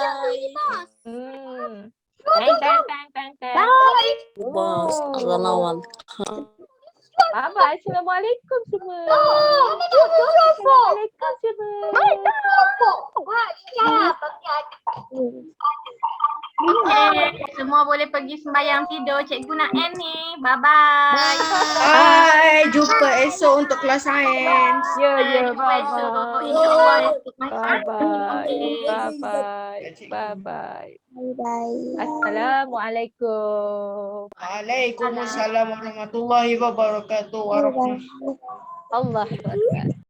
Bye-bye. Assalamualaikum semua. Assalamualaikum semua. Semua boleh pergi sembahyang tidur. Cikgu nak end ni. Bye-bye. Bye. Jumpa esok untuk kelas sains. Ya, Jumpa esok. InsyaAllah esok masak. Bye-bye. Bye. Assalamualaikum. Waalaikumsalam warahmatullahi wabarakatuh. Allah.